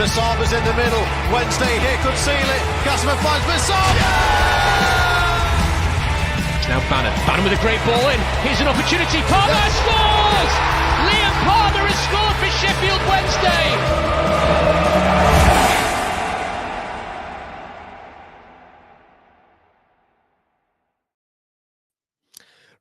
Massaba's in the middle. Wednesday here could seal it. Gassman finds Masaba. Now Bannon with a great ball in. Here's an opportunity. Palmer scores! Liam Palmer has scored for Sheffield Wednesday.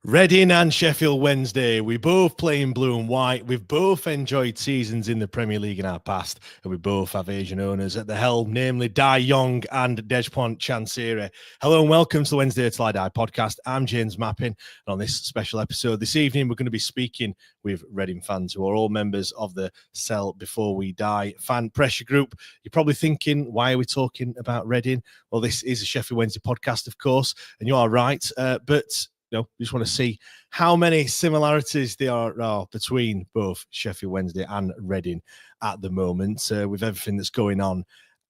Reading and Sheffield Wednesday, we both play in blue and white. We've both enjoyed seasons in the Premier League in our past, and we both have Asian owners at the helm, namely Dai Yongge and Dejphon Chansiri. Hello and welcome to the Wednesday Till I Die podcast. I'm James Mappin, and on this special episode this evening, we're going to be speaking with Reading fans who are all members of the Sell Before We Die fan pressure group. You're probably thinking, why are we talking about Reading? Well, this is a Sheffield Wednesday podcast, of course, and you are right, but we just want to see how many similarities there are between both Sheffield Wednesday and Reading at the moment, with everything that's going on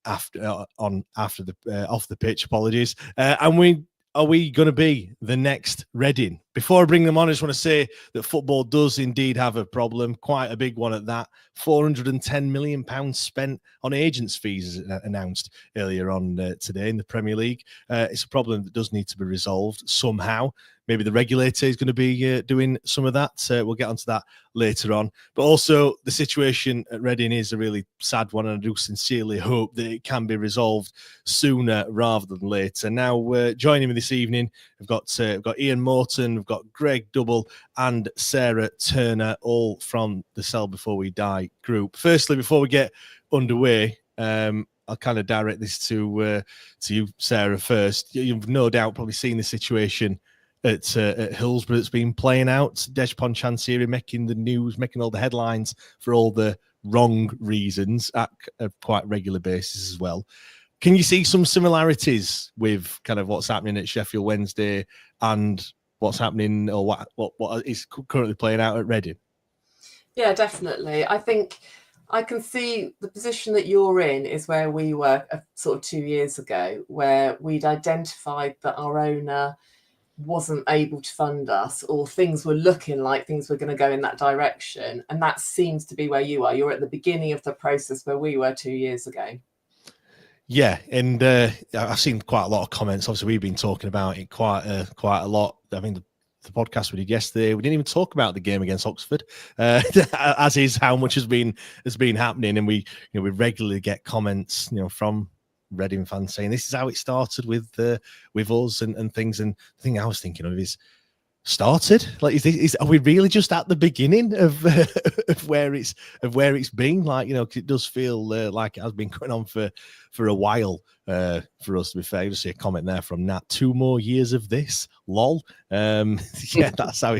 after the off the pitch. Apologies, and are we going to be the next Reading? Before I bring them on, I just want to say that football does indeed have a problem, quite a big one at that. £410 million spent on agents' fees, announced earlier on today in the Premier League. It's a problem that does need to be resolved somehow. Maybe the regulator is going to be doing some of that. We'll get onto that later on. But also, the situation at Reading is a really sad one, and I do sincerely hope that it can be resolved sooner rather than later. Now, joining me this evening, we've got Ian Morton, we've got Greg Double, and Sarah Turner, all from the Sell Before We Die group. Firstly, before we get underway, I'll kind of direct this to you, Sarah, first. You've no doubt probably seen the situation at Hillsborough that's been playing out. Dejphon Chansiri making the news, making all the headlines for all the wrong reasons at a quite regular basis as well. Can you see some similarities with kind of what's happening at Sheffield Wednesday and what's happening, or what is currently playing out at Reading? Yeah, definitely. I think I can see the position that you're in is where we were sort of 2 years ago, where we'd identified that our owner wasn't able to fund us, or things were looking like things were going to go in that direction. And that seems to be where you are. You're at the beginning of the process where we were 2 years ago. Yeah, and I've seen quite a lot of comments. Obviously, we've been talking about it quite a lot. I mean, the podcast we did yesterday, we didn't even talk about the game against Oxford, as is how much has been happening. And we regularly get comments, from Reading fans saying this is how it started with us and things. And the thing I was thinking of is, started, like, are we really just at the beginning of where it's been? Like, 'cause it does feel like it has been going on for a while. For us, to be fair, you just see a comment there from Nat. 2 more years of this, lol. Yeah, that's how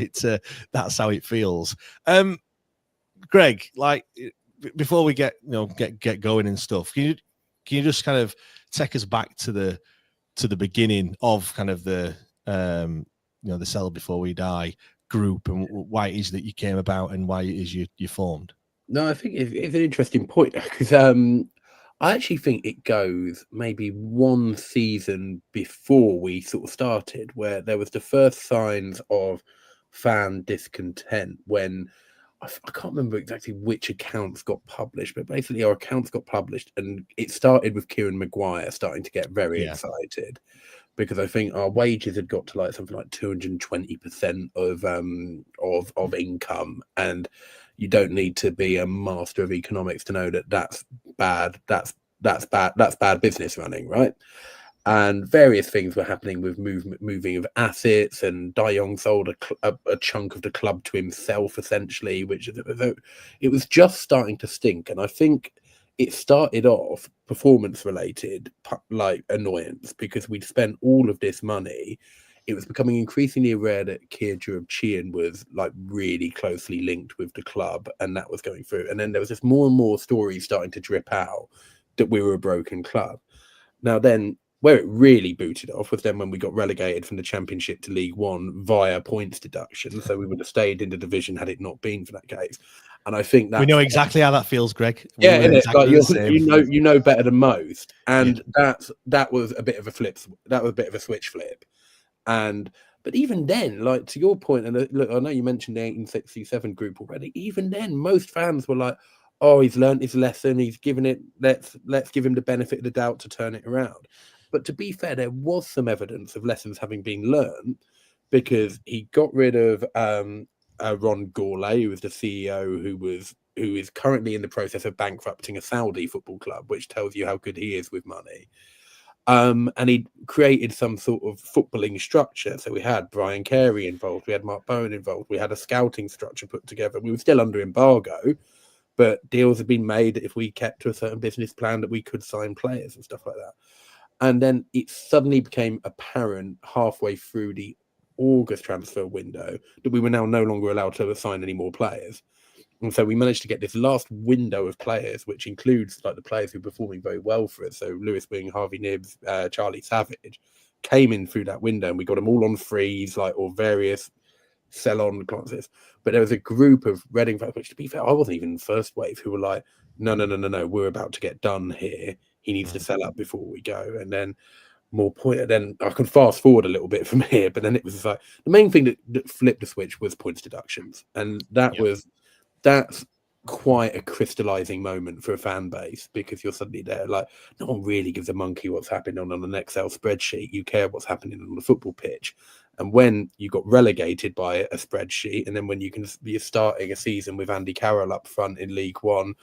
it feels. Greg, like, before we get going and stuff, can you just kind of take us back to the beginning of kind of the the Sell Before We Die group, and why it is that you came about and why it is you formed? No, I think it's an interesting point, because I actually think it goes maybe one season before we sort of started, where there was the first signs of fan discontent when I can't remember exactly which accounts got published, but basically our accounts got published, and it started with Kieran Maguire starting to get very excited, because I think our wages had got to like something like 220% of income, and you don't need to be a master of economics to know that that's bad. That's bad business running, right? And various things were happening with moving of assets, and Dai Yongge sold a chunk of the club to himself, essentially, which it was just starting to stink. And I think it started off performance-related, like, annoyance, because we'd spent all of this money. It was becoming increasingly rare that Keir Jurub-Chian was like really closely linked with the club, and that was going through. And then there was just more and more stories starting to drip out that we were a broken club. Now then, where it really booted off was then when we got relegated from the Championship to League One via points deduction. So we would have stayed in the division had it not been for that case. And I think that we know exactly how that feels, Greg. Yeah, exactly, like you know better than most. And that was a bit of a flip. That was a bit of a switch flip. But even then, like, to your point, and look, I know you mentioned the 1867 group already. Even then, most fans were like, oh, he's learned his lesson, he's given it, let's give him the benefit of the doubt to turn it around. But to be fair, there was some evidence of lessons having been learned, because he got rid of Ron Gourlay, who was the CEO, who is currently in the process of bankrupting a Saudi football club, which tells you how good he is with money. And he created some sort of footballing structure. So we had Brian Carey involved, we had Mark Bowen involved, we had a scouting structure put together. We were still under embargo, but deals had been made that if we kept to a certain business plan that we could sign players and stuff like that. And then it suddenly became apparent halfway through the August transfer window that we were now no longer allowed to assign any more players. And so we managed to get this last window of players, which includes like the players who are performing very well for us. So Lewis Wing, Harvey Nibbs, Charlie Savage came in through that window, and we got them all on freeze, like, or various sell-on clauses. But there was a group of Reading fans, which, to be fair, I wasn't even in the first wave, who were like, no, we're about to get done here. He needs to sell up before we go. And then then I can fast forward a little bit from here, but then it was like the main thing that flipped the switch was points deductions. And that's quite a crystallizing moment for a fan base, because you're suddenly there, like, no one really gives a monkey what's happening on an Excel spreadsheet. You care what's happening on the football pitch. And when you got relegated by a spreadsheet, and then when you're starting a season with Andy Carroll up front in League One,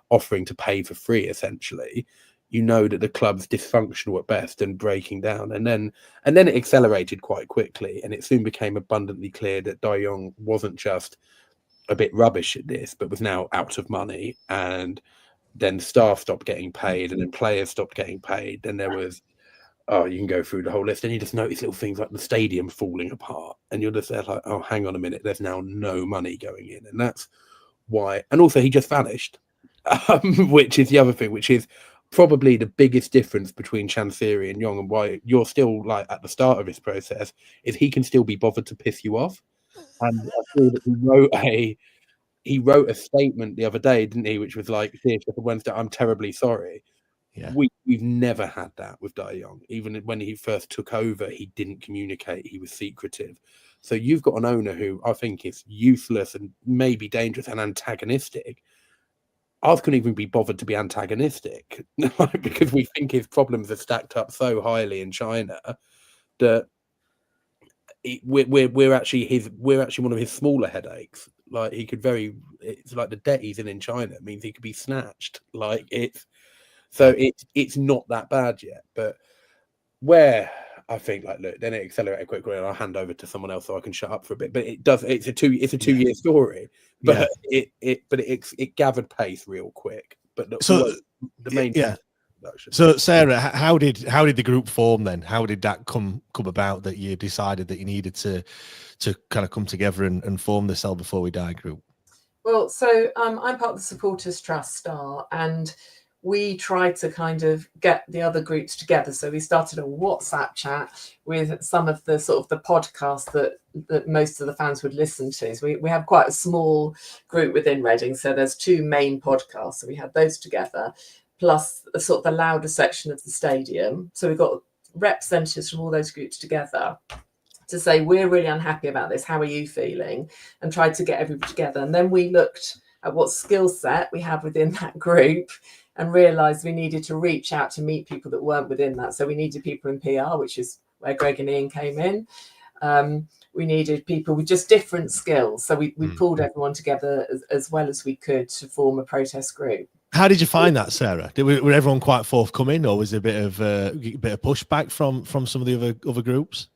offering to pay for free, essentially, you know that the club's dysfunctional at best and breaking down. And then it accelerated quite quickly, and it soon became abundantly clear that Dai Yongge wasn't just a bit rubbish at this, but was now out of money. And then staff stopped getting paid, and then players stopped getting paid. Then there was, you can go through the whole list, and you just notice little things like the stadium falling apart, and you're just there like, oh, hang on a minute, there's now no money going in. And that's why. And also, he just vanished, which is the other thing, which is probably the biggest difference between Chansiri and Yongge, and why you're still like at the start of this process, is he can still be bothered to piss you off. And I feel that he wrote a statement the other day, didn't he, which was like, "Dear Sheffield Wednesday, I'm terribly sorry." Yeah. We've never had that with Dai Yongge. Even when he first took over, he didn't communicate. He was secretive. So you've got an owner who I think is useless and maybe dangerous and antagonistic. I couldn't even be bothered to be antagonistic because we think his problems are stacked up so highly in China that we're actually one of his smaller headaches. Like, it's like the debt he's in China means he could be snatched. Like, it's not that bad yet. But where I think, like, look, then it accelerated quickly, and I'll hand over to someone else so I can shut up for a bit. But it's a 2-year story. But it gathered pace real quick. But the main So Sarah, how did the group form then? How did that come about, that you decided that you needed to kind of come together and form the Sell Before We Dai group? Well, so I'm part of the Supporters Trust Star, and we tried to kind of get the other groups together. So we started a WhatsApp chat with some of the sort of the podcasts that most of the fans would listen to. So we have quite a small group within Reading. So there's 2 main podcasts. So we had those together, plus a sort of the louder section of the stadium. So we've got representatives from all those groups together to say, we're really unhappy about this. How are you feeling? And tried to get everybody together. And then we looked at what skill set we have within that group and realised we needed to reach out to meet people that weren't within that. So we needed people in PR, which is where Greg and Ian came in. We needed people with just different skills. So we pulled everyone together as well as we could to form a protest group. How did you find that, Sarah? Were everyone quite forthcoming, or was there a bit of pushback from some of the other groups?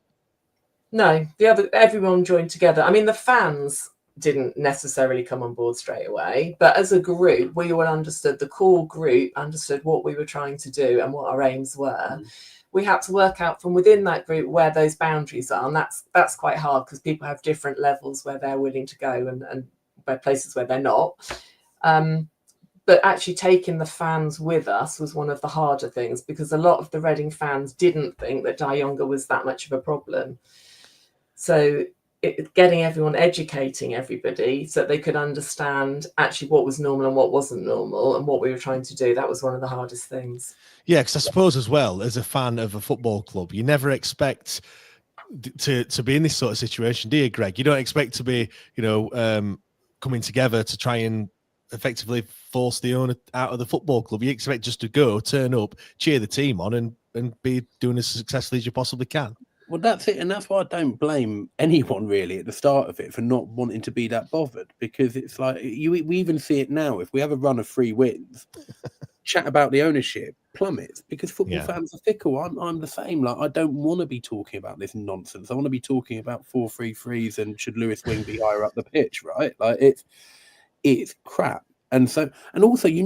No, everyone joined together. I mean, the fans didn't necessarily come on board straight away, but as a group, we all understood, the core group understood what we were trying to do and what our aims were. We had to work out from within that group where those boundaries are, and that's quite hard because people have different levels where they're willing to go and where places where they're not. But actually taking the fans with us was one of the harder things, because a lot of the Reading fans didn't think that Dai Yongge was that much of a problem. So getting everyone, educating everybody so that they could understand actually what was normal and what wasn't normal and what we were trying to do, that was one of the hardest things. Yeah, because I suppose as well, as a fan of a football club, you never expect to be in this sort of situation, do you, Greg? You don't expect to be, coming together to try and effectively force the owner out of the football club. You expect just to go, turn up, cheer the team on, and be doing as successfully as you possibly can. Well, that's it, and that's why I don't blame anyone really at the start of it for not wanting to be that bothered, because it's like we even see it now. If we have a run of 3 wins, chat about the ownership plummets because football fans are fickle. I'm the same. Like, I don't want to be talking about this nonsense. I want to be talking about 4-3-3s and should Lewis Wing be higher up the pitch, right? Like, it's crap. And so, and also, you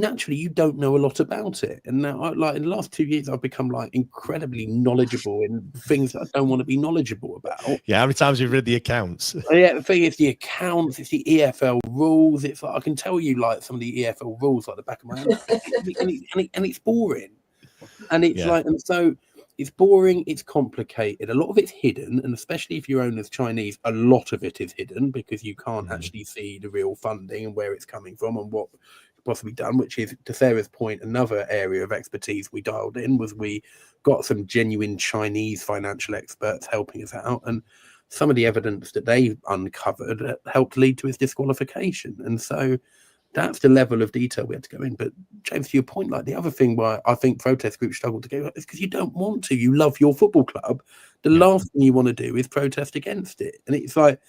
don't know a lot about it. And now, in the last 2 years, I've become like incredibly knowledgeable in things that I don't want to be knowledgeable about. Yeah, how many times you've read the accounts? Yeah, the thing is, the accounts, it's the EFL rules. It's like I can tell you like some of the EFL rules like the back of my hand, and it's boring. And it's and so it's boring. It's complicated. A lot of it's hidden, and especially if your owner's Chinese, a lot of it is hidden because you can't actually see the real funding and where it's coming from and what possibly done. Which is, to Sarah's point, another area of expertise we dialed in was we got some genuine Chinese financial experts helping us out, and some of the evidence that they uncovered helped lead to his disqualification. And so that's the level of detail we had to go in. But James, to your point, like the other thing why I think protest groups struggle to go is because you don't want to. You love your football club. The last thing you want to do is protest against it. And it's like,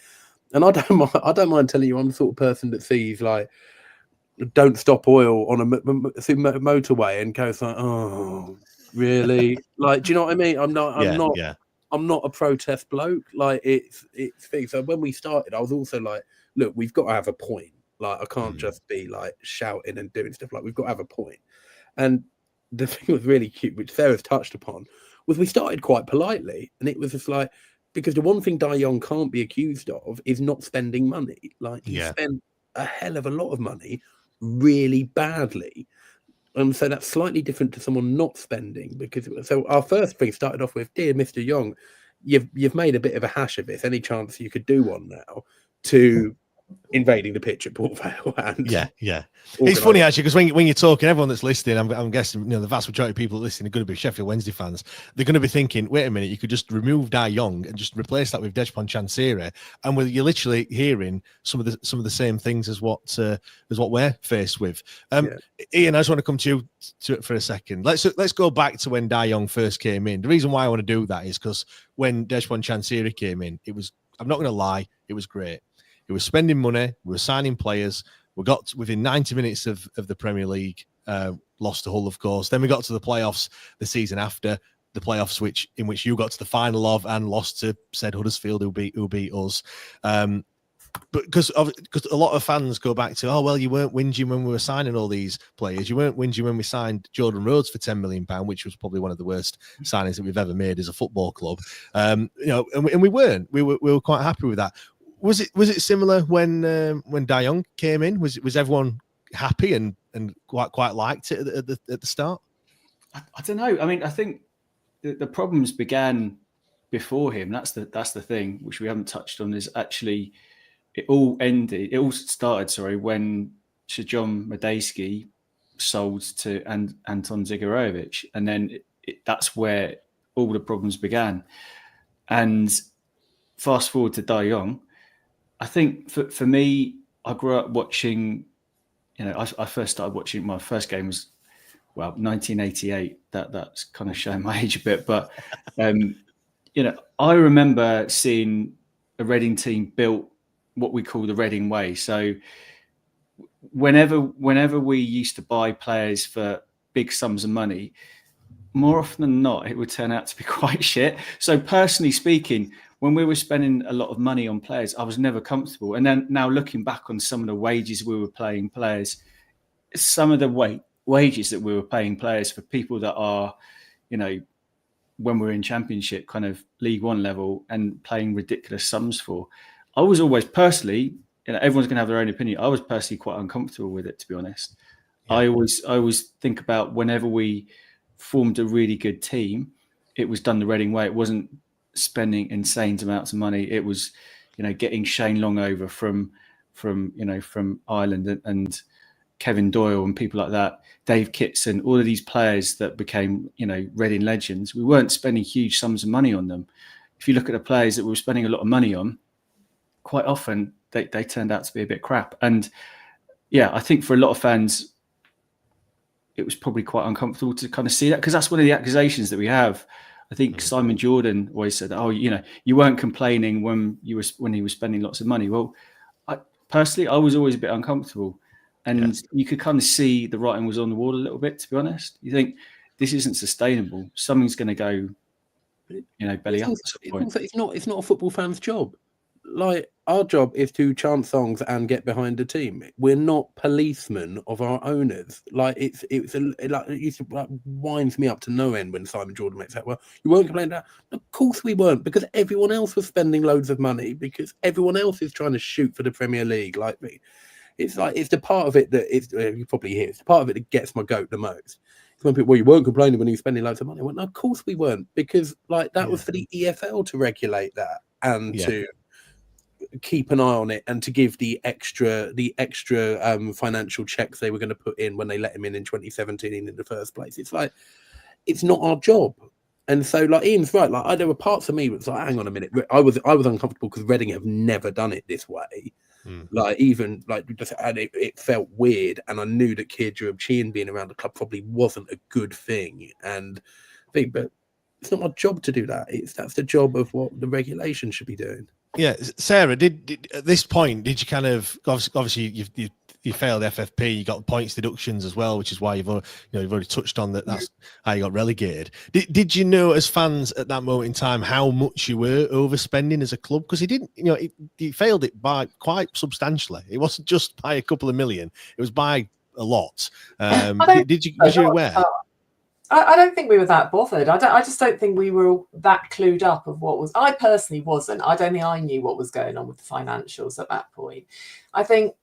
and I don't mind telling you, I'm the sort of person that sees like don't stop oil on a motorway and goes like, oh, really? Like, do you know what I mean? I'm not a protest bloke. Like it's things. So when we started, I was also like, look, we've got to have a point. Like, I can't just be like shouting and doing stuff. Like, we've got to have a point. And the thing was really cute, which Sarah's touched upon, was we started quite politely. And it was just like, because the one thing Dai Yongge can't be accused of is not spending money. Like, he spent a hell of a lot of money really badly. And so that's slightly different to someone not spending, because so our first thing started off with, dear Mr. Yongge, you've made a bit of a hash of this. Any chance you could do one now? To invading the pitch at Port Vale. And it's funny actually, because when you're talking, everyone that's listening, I'm guessing the vast majority of people listening are going to be Sheffield Wednesday fans. They're going to be thinking, wait a minute, you could just remove Dai Yongge and just replace that with Dejphon Chansiri, and you're literally hearing some of the same things as what we're faced with. Ian, I just want to come to you for a second. Let's go back to when Dai Yongge first came in. The reason why I want to do that is because when Dejphon Chansiri came in, I'm not going to lie, it was great. He was spending money. We were signing players. We got within 90 minutes of the Premier League. Lost to Hull, of course. Then we got to the playoffs the season after, the playoffs in which you got to the final of and lost to said Huddersfield, who beat us. But because a lot of fans go back to, oh well, you weren't whinging when we were signing all these players. You weren't whinging when we signed Jordan Rhodes for £10 million, which was probably one of the worst signings that we've ever made as a football club. And we weren't. We were quite happy with that. Was it similar when Dai Yongge came in? Was everyone happy and quite liked it at the start? I don't know. I mean, I think the problems began before him. That's the thing which we haven't touched on. Is actually it all started when Sir-John Madejski sold to Anton Zigorowicz, and then that's where all the problems began. And fast forward to Dai Yongge. I think for me, I grew up watching, I first started watching, my first game was, 1988. That's kind of showing my age a bit. But, I remember seeing a Reading team built what we call the Reading way. So whenever we used to buy players for big sums of money, more often than not, it would turn out to be quite shit. So personally speaking, when we were spending a lot of money on players, I was never comfortable. And then now looking back on some of the wages we were paying players, some of the wages that we were paying players for people that are, when we're in Championship, kind of League One level and playing ridiculous sums for, I was always personally, everyone's going to have their own opinion. I was personally quite uncomfortable with it, to be honest. Yeah. I always think about whenever we formed a really good team, it was done the Reading way. It wasn't spending insane amounts of money. It was, getting Shane Long over from Ireland and Kevin Doyle and people like that, Dave Kitson, all of these players that became, Reading legends. We weren't spending huge sums of money on them. If you look at the players that we were spending a lot of money on, quite often they turned out to be a bit crap. And yeah, I think for a lot of fans, it was probably quite uncomfortable to kind of see that, because that's one of the accusations that we have. I think Simon Jordan always said, "Oh, you weren't complaining when he was spending lots of money." Well, personally, I was always a bit uncomfortable, and you could kind of see the writing was on the wall a little bit. To be honest, you think this isn't sustainable. Something's going to go, belly up at some point. It's not a football fan's job. Like, our job is to chant songs and get behind the team. We're not policemen of our owners. Like, it used to winds me up to no end when Simon Jordan makes that. Well, you weren't complaining that. Of course we weren't, because everyone else was spending loads of money, because everyone else is trying to shoot for the Premier League like me. It's the part of it that you probably hear. It's the part of it that gets my goat the most. Some people, well, you weren't complaining when you were spending loads of money. Well, no, of course we weren't, because that was for the EFL to regulate that and to keep an eye on it and to give the extra financial checks they were going to put in when they let him in 2017 in the first place. It's not our job. And so, Ian's right. There were parts of me that was like, hang on a minute. I was uncomfortable because Reading have never done it this way. It felt weird, and I knew that Keir Sheehan being around the club probably wasn't a good thing. But it's not my job to do that. That's the job of what the regulation should be doing. Yeah, Sarah, did at this point, did you kind of obviously you failed FFP, you got points deductions as well, which is why you've already touched on that. That's how you got relegated. Did you know as fans at that moment in time how much you were overspending as a club? Because he failed it by quite substantially. It wasn't just by a couple of million; it was by a lot. Was you aware? I don't think we were that bothered. I just don't think we were that clued up of what was. I personally wasn't. I don't think I knew what was going on with the financials at that point. I think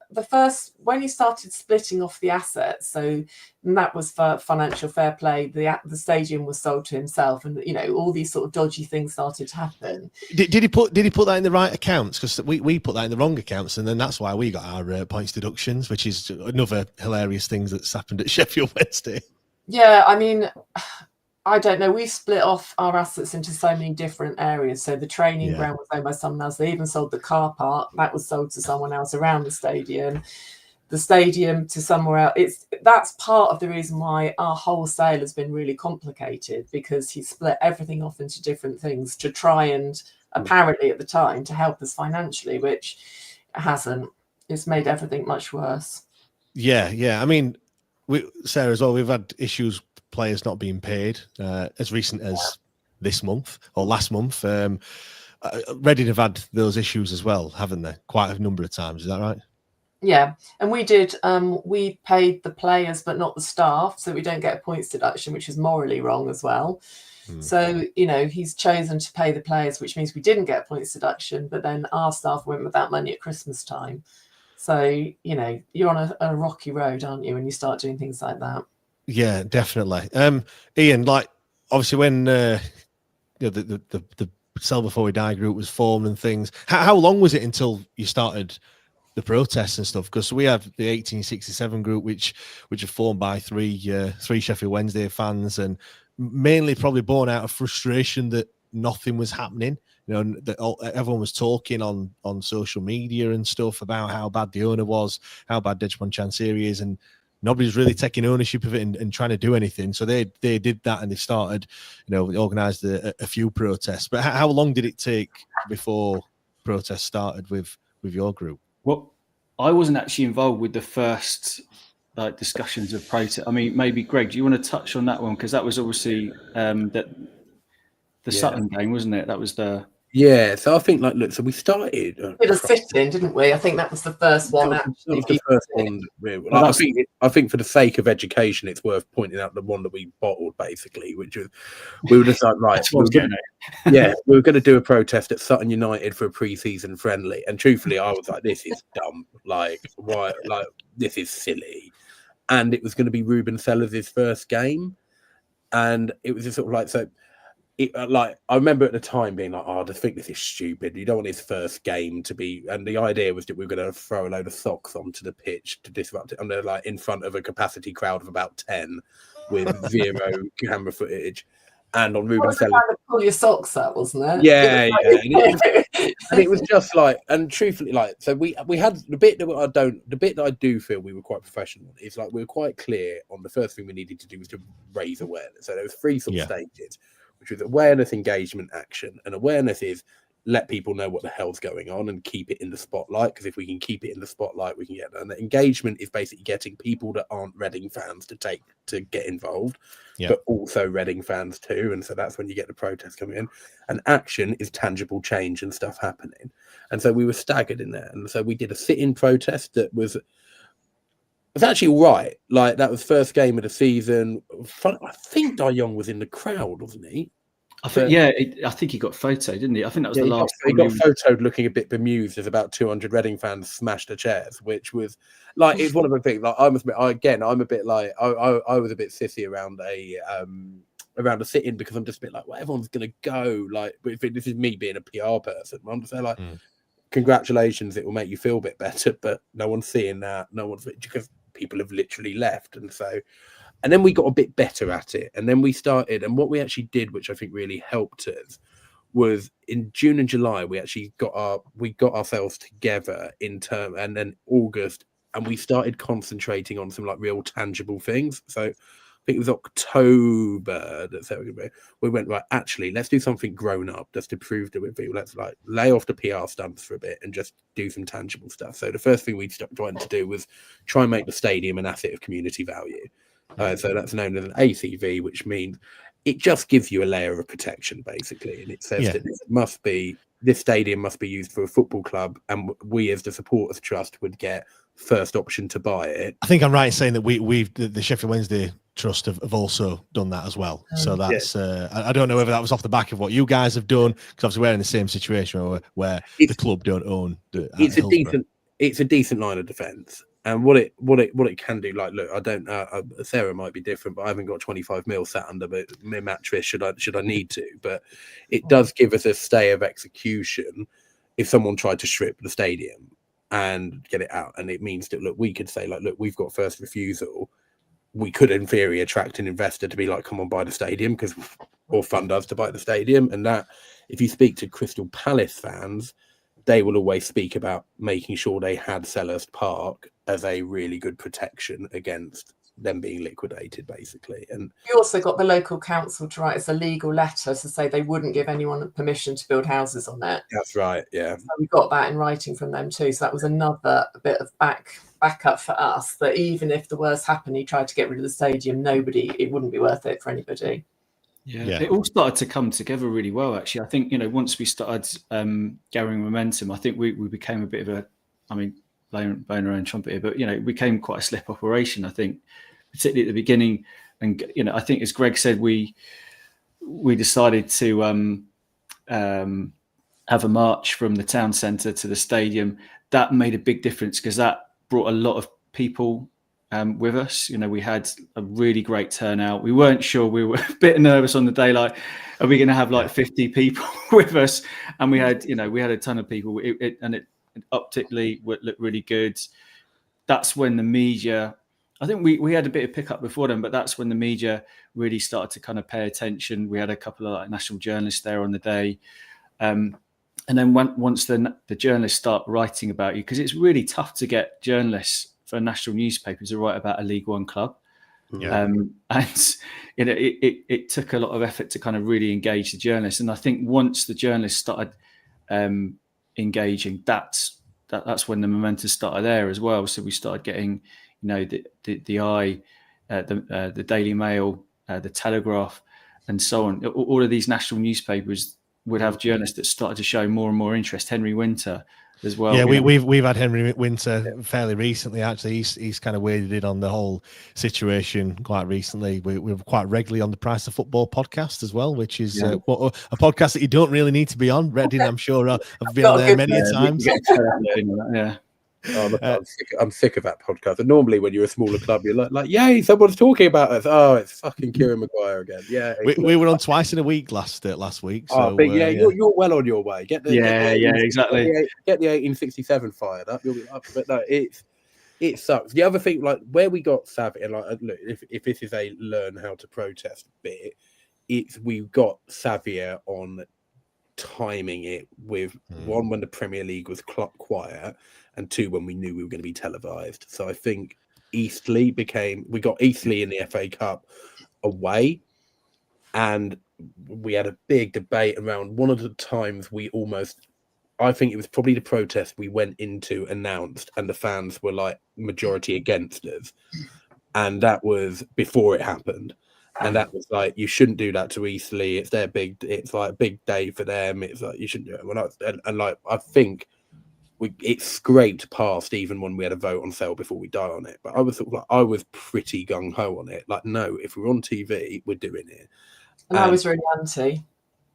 when he started splitting off the assets, so that was for financial fair play. The stadium was sold to himself, and all these sort of dodgy things started to happen. Did he put that in the right accounts? Because we put that in the wrong accounts, and then that's why we got our points deductions, which is another hilarious thing that's happened at Sheffield Wednesday. Yeah, I mean, I don't know. We split off our assets into so many different areas. So the training ground was owned by someone else. They even sold the car park. That was sold to someone else around the stadium to somewhere else. That's part of the reason why our whole sale has been really complicated, because he split everything off into different things to try and, apparently at the time, to help us financially, which hasn't. It's made everything much worse. Yeah. I mean, Sarah, as well, we've had issues, players not being paid as recent as this month or last month. Reading have had those issues as well, haven't they? Quite a number of times. Is that right? Yeah, and we did. We paid the players, but not the staff, so we don't get a points deduction, which is morally wrong as well. So, he's chosen to pay the players, which means we didn't get a points deduction, but then our staff went without money at Christmas time. So, you're on a rocky road, aren't you, when you start doing things like that? Yeah, definitely. Ian, obviously when the Sell Before We Die group was formed and things, how long was it until you started the protests and stuff? Because we have the 1867 group, which are formed by three Sheffield Wednesday fans, and mainly probably born out of frustration that nothing was happening. Everyone was talking on social media and stuff about how bad the owner was, how bad Chansiri is, and nobody's really taking ownership of it and trying to do anything. So they did that, and they started, organised a few protests. But how long did it take before protests started with your group? Well, I wasn't actually involved with the first discussions of protest. I mean, maybe Greg, do you want to touch on that one? Because that was obviously the Sutton game, wasn't it? That was the... Yeah, so I think so we started. Did a sit-in, didn't we? I think that was the first one. That was the first one. Really. I think for the sake of education, it's worth pointing out the one that we bottled, basically, which was we were just like, right, we were going to do a protest at Sutton United for a pre-season friendly, and truthfully, I was like, this is dumb. Why? This is silly, and it was going to be Ruben Sellers' first game, and it was just sort of so. I remember at the time being like, I just think this is stupid. You don't want his first game to be, and the idea was that we were going to throw a load of socks onto the pitch to disrupt it, and they're in front of a capacity crowd of about 10 with 0 camera footage. and on It Ruben was Sellers. kind of pull your socks up, wasn't it? Yeah. And It was just like, and truthfully, like, so we had the bit that I do feel we were quite professional is like we were quite clear on the first thing we needed to do was to raise awareness. So there was 3 sort of stages, which was awareness, engagement, action. And awareness is let people know what the hell's going on and keep it in the spotlight, because if we can keep it in the spotlight, we can get. And the engagement is basically getting people that aren't Reading fans to get involved, but also Reading fans too. And so that's when you get the protests coming in. And action is tangible change and stuff happening. And so we were staggered in there. And so we did a sit-in protest that was actually all right. Like, that was first game of the season. I think Dai Yongge was in the crowd, wasn't he? I think, I think he got photoed, didn't he? I think that was the last. He got photoed looking a bit bemused as about 200 Reading fans smashed the chairs, which was like, it's one of the things. Like, I'm a bit like I was a bit sissy around a sit-in, because I'm just a bit like, well, everyone's gonna go. Like, if this is me being a PR person, I'm just like, congratulations, it will make you feel a bit better, but no one's seeing that. No one's, because people have literally left, and then we got a bit better at it. And then we started, and what we actually did, which I think really helped us, was in June and July, we actually got ourselves together and then August, and we started concentrating on some like real tangible things. So I think it was October that we went, right, actually, let's do something grown up just to prove to people. Let's like lay off the PR stunts for a bit and just do some tangible stuff. So the first thing we tried to do was try and make the stadium an asset of community value. So that's known as an ACV, which means it just gives you a layer of protection, basically. And it says that this stadium must be used for a football club, and we as the supporters trust would get first option to buy it. I think I'm right in saying that the Sheffield Wednesday Trust have also done that as well. So that's I don't know whether that was off the back of what you guys have done, because obviously we're in the same situation where the club don't own it's a decent line of defence. And what it can do, like, look, I don't Sarah might be different, but I haven't got 25 mil sat under my mattress should I need to. But it does give us a stay of execution if someone tried to strip the stadium and get it out. And it means that, look, we could say, like, look, we've got first refusal. We could, in theory, attract an investor to be like, come on, buy the stadium, or fund us to buy the stadium. And that, if you speak to Crystal Palace fans, they will always speak about making sure they had Selhurst Park as a really good protection against them being liquidated, basically. And you also got the local council to write us a legal letter to say they wouldn't give anyone permission to build houses on it. That's right, yeah. So we got that in writing from them too. So that was another bit of backup for us, that even if the worst happened, he tried to get rid of the stadium, it wouldn't be worth it for anybody. Yeah, it all started to come together really well, actually. I think, once we started gathering momentum, I think we became a bit of a, blowing our own trumpet here, but, it became quite a slip operation, I think, particularly at the beginning. And, I think, as Greg said, we decided to have a march from the town centre to the stadium. That made a big difference, because that brought a lot of people with us. We had a really great turnout. We weren't sure. We were a bit nervous on the day, like, are we going to have like 50 people with us? And we had a ton of people. It optically looked really good. That's when the media, I think we had a bit of pickup before them, but that's when the media really started to kind of pay attention. We had a couple of national journalists there on the day. And then once the journalists start writing about you, because it's really tough to get journalists for national newspapers to write about a League One club. And it took a lot of effort to kind of really engage the journalists. And I think once the journalists started engaging, that's when the momentum started there as well. So we started getting, the Eye, the Daily Mail, the Telegraph, and so on. All of these national newspapers would have journalists that started to show more and more interest. Henry Winter as well. Yeah, we've had Henry Winter fairly recently. Actually, he's kind of waded in on the whole situation quite recently. We're quite regularly on the Price of Football podcast as well, which is a podcast that you don't really need to be on. Reading, I'm sure, I've been on there many times. Yeah. Oh, look, I'm sick of that podcast. And normally, when you're a smaller club, you're like, yay, someone's talking about us. Oh, it's fucking Kieran Maguire again. Yeah, we were on twice in a week last week. So, but you're well on your way. Get the exactly. Get the 1867 fired up. You'll be up. But no, it sucks. The other thing, like, where we got savvy, and like, look, if this is a learn how to protest bit, we got savvier on timing it with one, when the Premier League was quiet, and two, when we knew we were going to be televised. So I think we got Eastleigh in the FA Cup away, and we had a big debate around one of the times I think it was probably the protest we went into, announced, and the fans were like majority against us. And that was before it happened. And that was like, you shouldn't do that to Eastleigh. It's like a big day for them. It's like, you shouldn't do it. And like, I think it scraped past even when we had a vote on Sell Before We Die on it. But I was pretty gung ho on it. Like, no, if we're on TV, we're doing it. And I was really anti.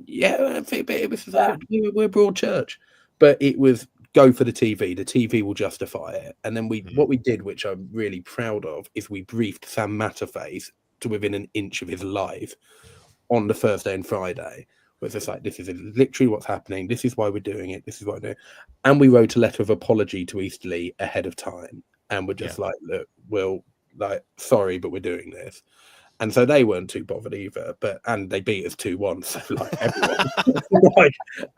Yeah, I think it was like, we're a broad church, but it was go for the TV. The TV will justify it. And then what we did, which I'm really proud of, is we briefed Sam Matterface to within an inch of his life on the Thursday and Friday. Where it's just like, this is literally what's happening. This is why we're doing it. This is what we're doing. And we wrote a letter of apology to Eastleigh ahead of time. And we're just like, look, sorry, but we're doing this. And so they weren't too bothered either, and they beat us 2-1. So like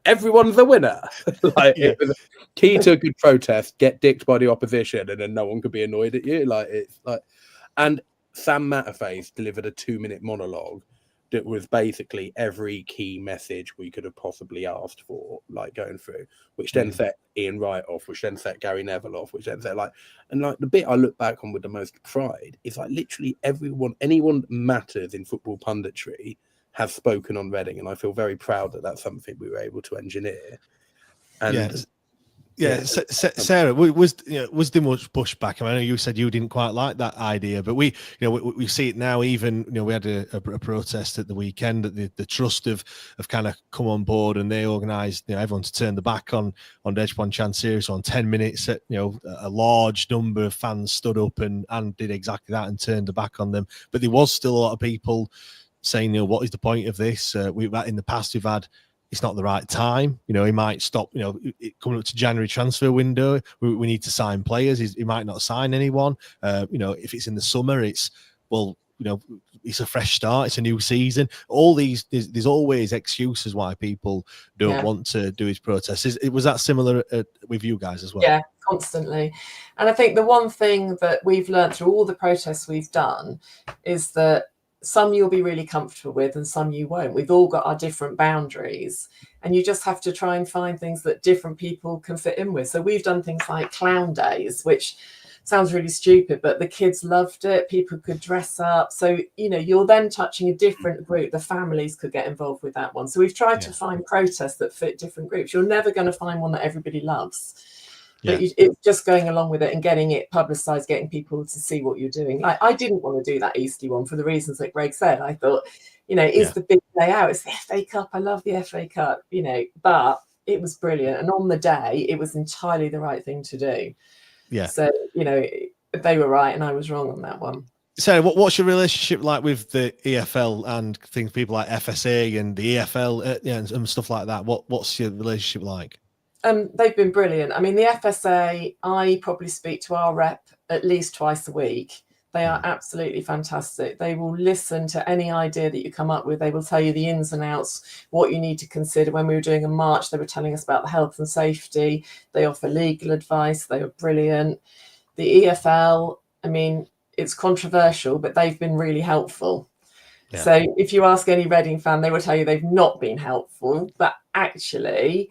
everyone's a winner. It was key to a good protest: get dicked by the opposition, and then no one could be annoyed at you. And Sam Matterface delivered a 2-minute monologue that was basically every key message we could have possibly asked for, like going through, which then set Ian Wright off, which then set Gary Neville off, which then set the bit I look back on with the most pride is like literally anyone that matters in football punditry has spoken on Reading, and I feel very proud that that's something we were able to engineer. And Sarah, was there much pushback? I know you said you didn't quite like that idea, but we see it now. Even we had a protest at the weekend that the trust have kind of come on board, and they organised everyone to turn the back on Dejpon Chansiri. So on 10 minutes, a large number of fans stood up and did exactly that and turned the back on them. But there was still a lot of people saying, what is the point of this? In the past we've had. It's not the right time. He might stop, coming up to January transfer window. We need to sign players. He might not sign anyone. If it's in the summer, it's a fresh start. It's a new season. All these, there's always excuses why people don't want to do his protests. Was that similar with you guys as well? Yeah, constantly. And I think the one thing that we've learned through all the protests we've done is that some you'll be really comfortable with and some you won't. We've all got our different boundaries, and you just have to try and find things that different people can fit in with. So we've done things like clown days, which sounds really stupid, but the kids loved it. People could dress up. So, you're then touching a different group. The families could get involved with that one. So we've tried to find protests that fit different groups. You're never going to find one that everybody loves. But it's just going along with it and getting it publicised, getting people to see what you're doing. I didn't want to do that Eastie one for the reasons that Greg said. I thought, it's the big day out. It's the FA Cup. I love the FA Cup, but it was brilliant. And on the day, it was entirely the right thing to do. Yeah. So, they were right and I was wrong on that one. So what's your relationship like with the EFL and people like FSA and the EFL and stuff like that? What's your relationship like? They've been brilliant. I mean, the FSA, I probably speak to our rep at least twice a week. They are absolutely fantastic. They will listen to any idea that you come up with. They will tell you the ins and outs, what you need to consider. When we were doing a march, they were telling us about the health and safety. They offer legal advice. They are brilliant. The EFL, I mean, it's controversial, but they've been really helpful. Yeah. So if you ask any Reading fan, they will tell you they've not been helpful, but actually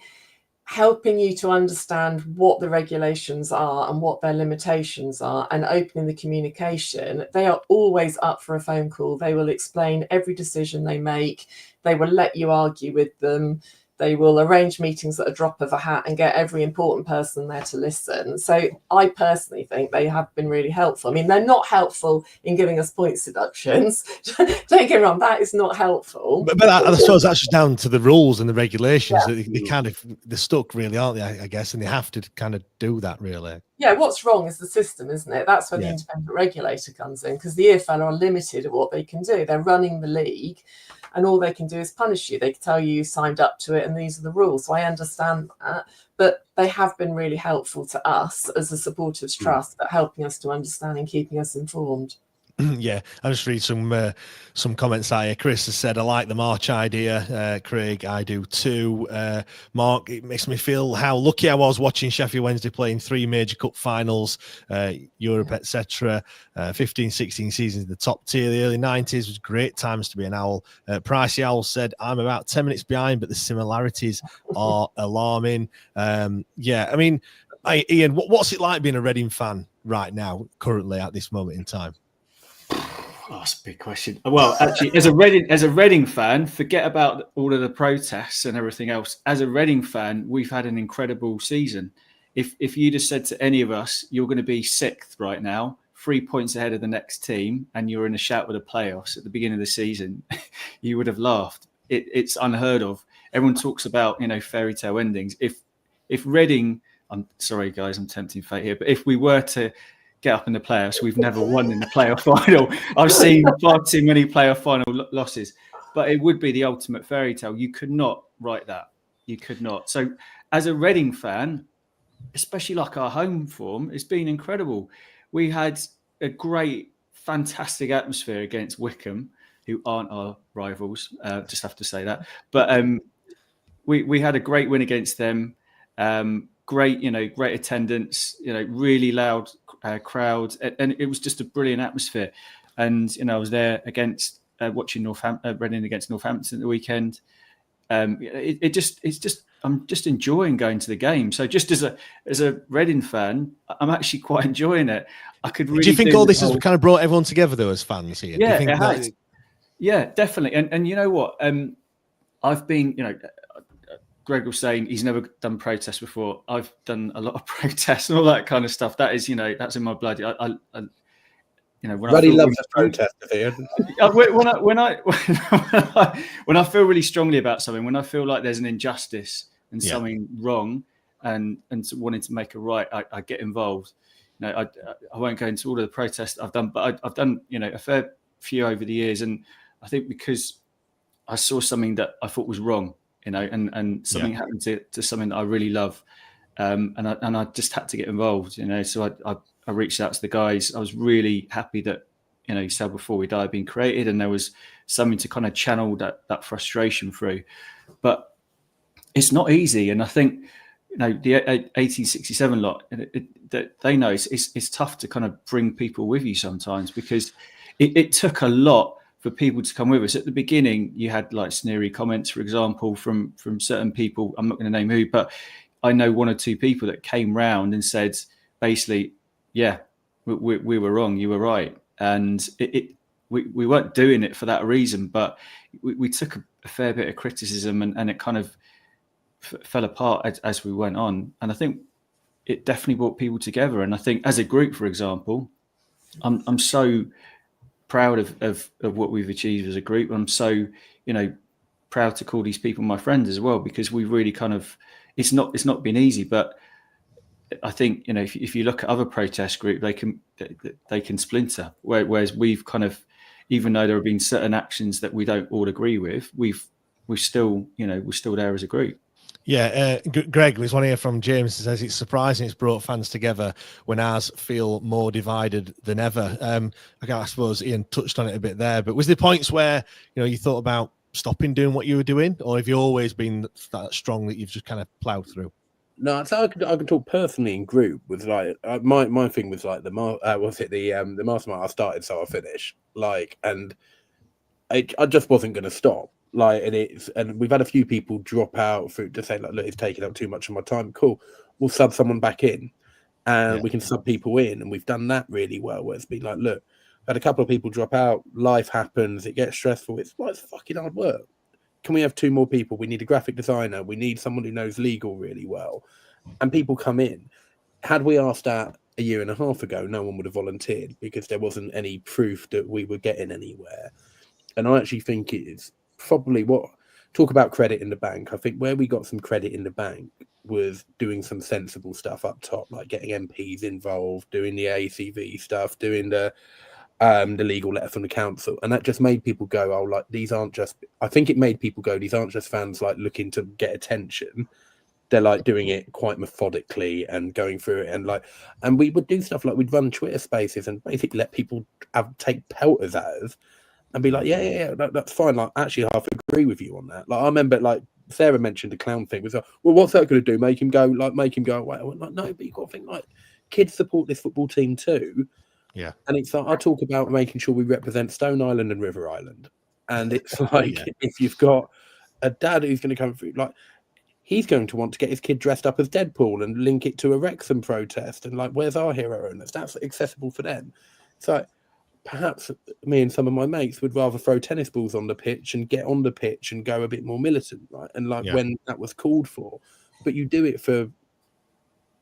helping you to understand what the regulations are and what their limitations are and opening the communication. They are always up for a phone call. They will explain every decision they make. They will let you argue with them. They will arrange meetings at a drop of a hat and get every important person there to listen. So I personally think they have been really helpful. I mean, they're not helpful in giving us points deductions. Don't get me wrong, that is not helpful. But I suppose that's just down to the rules and the regulations. Yeah. They're stuck, really, aren't they, I guess, and they have to kind of do that, really. Yeah, what's wrong is the system, isn't it? That's where the independent regulator comes in, because the EFL are limited at what they can do. They're running the league, and all they can do is punish you. They can tell you signed up to it, and these are the rules. So I understand that, but they have been really helpful to us as a supporters trust at helping us to understand and keeping us informed. Yeah, I'll just read some comments out here. Chris has said, I like the March idea. Craig, I do too. Mark, it makes me feel how lucky I was watching Sheffield Wednesday playing 3 major cup finals, Europe, etc. 15, 16 seasons in the top tier. The early 90s was great times to be an Owl. Pricey Owl said, I'm about 10 minutes behind, but the similarities are alarming. Yeah, I mean, Ian, what's it like being a Reading fan right now, currently at this moment in time? Oh, that's a big question. Well, actually, as a Reading fan, forget about all of the protests and everything else. As a Reading fan, we've had an incredible season. If you'd have said to any of us, you're going to be 6th right now, 3 points ahead of the next team, and you're in a shout with the playoffs at the beginning of the season, you would have laughed. It's unheard of. Everyone talks about, fairy tale endings. If Reading, I'm sorry guys, I'm tempting fate here, but if we were to get up in the playoffs, we've never won in the playoff final. I've seen far too many playoff final losses, but it would be the ultimate fairy tale. You could not write that. You could not. So as a Reading fan, especially like our home form, it's been incredible. We had a great, fantastic atmosphere against Wycombe, who aren't our rivals. Just have to say that. But we had a great win against them. Great attendance, really loud crowds, and it was just a brilliant atmosphere. And I was there against watching Reading against Northampton at the weekend. I'm just enjoying going to the game. So just as a Reading fan, I'm actually quite enjoying it. I could really. Do you think all this has kind of brought everyone together though as fans here? Yeah, Do you think it has. Yeah, definitely. And you know what? I've been, Greg was saying he's never done protests before. I've done a lot of protests and all that kind of stuff. That is, that's in my blood. Ruddy loves a protest. When I feel really strongly about something, when I feel like there's an injustice and something wrong, and wanting to make it right, I get involved. I won't go into all of the protests I've done, but I've done a fair few over the years, and I think because I saw something that I thought was wrong. And something happened to something that I really love, and I just had to get involved. So I reached out to the guys. I was really happy that Sell Before We Dai had been created, and there was something to kind of channel that frustration through. But it's not easy, and I think the 1867 lot that they know it's tough to kind of bring people with you sometimes, because it took a lot for people to come with us. At the beginning, you had like sneery comments, for example, from certain people. I'm not going to name who, but I know 1 or 2 people that came round and said, basically, yeah, we were wrong, you were right. And we weren't doing it for that reason, but we took a fair bit of criticism, and it kind of fell apart as we went on. And I think it definitely brought people together. And I think as a group, for example, I'm so proud of what we've achieved as a group. I'm so proud to call these people my friends as well, because we really kind of it's not been easy, but I think if you look at other protest groups, they can splinter, whereas we've kind of, even though there have been certain actions that we don't all agree with, we're still there as a group. Yeah, Greg, there's one here from James that says it's surprising it's brought fans together when ours feel more divided than ever. I suppose Ian touched on it a bit there, but was there points where you thought about stopping doing what you were doing, or have you always been that strong that you've just kind of ploughed through? No, so I can talk personally in group. Was like my thing was like the mastermind I started, so I finished. And I just wasn't going to stop. And we've had a few people drop out through to say, like, look, it's taking up too much of my time. Cool, we'll sub someone back in, and we can sub people in, and we've done that really well. Where it's been like, look, had a couple of people drop out. Life happens. It gets stressful. It's fucking hard work. Can we have 2 more people? We need a graphic designer. We need someone who knows legal really well, and people come in. Had we asked that a year and a half ago, no one would have volunteered, because there wasn't any proof that we were getting anywhere. And I actually think it is probably talk about credit in the bank. I think where we got some credit in the bank was doing some sensible stuff up top, like getting MPs involved, doing the ACV stuff, doing the legal letter from the council, and that just made people go, I think it made people go, these aren't just fans like looking to get attention. they're like doing it quite methodically and going through it, and we would do stuff like we'd run Twitter spaces and basically let people take pelters at us and be like, yeah, that's fine. Like, actually, I half agree with you on that. Like, I remember, like, Sarah mentioned the clown thing. Was like, well, what's that going to do? Make him go away? I went like, no, but you got to think like kids support this football team too. Yeah, and it's like I talk about making sure we represent Stone Island and River Island, and it's like if you've got a dad who's going to come through, like he's going to want to get his kid dressed up as Deadpool and link it to a Wrexham protest and like, where's our hero? And that's accessible for them. So perhaps me and some of my mates would rather throw tennis balls on the pitch and get on the pitch and go a bit more militant, right? And like when that was called for, but you do it for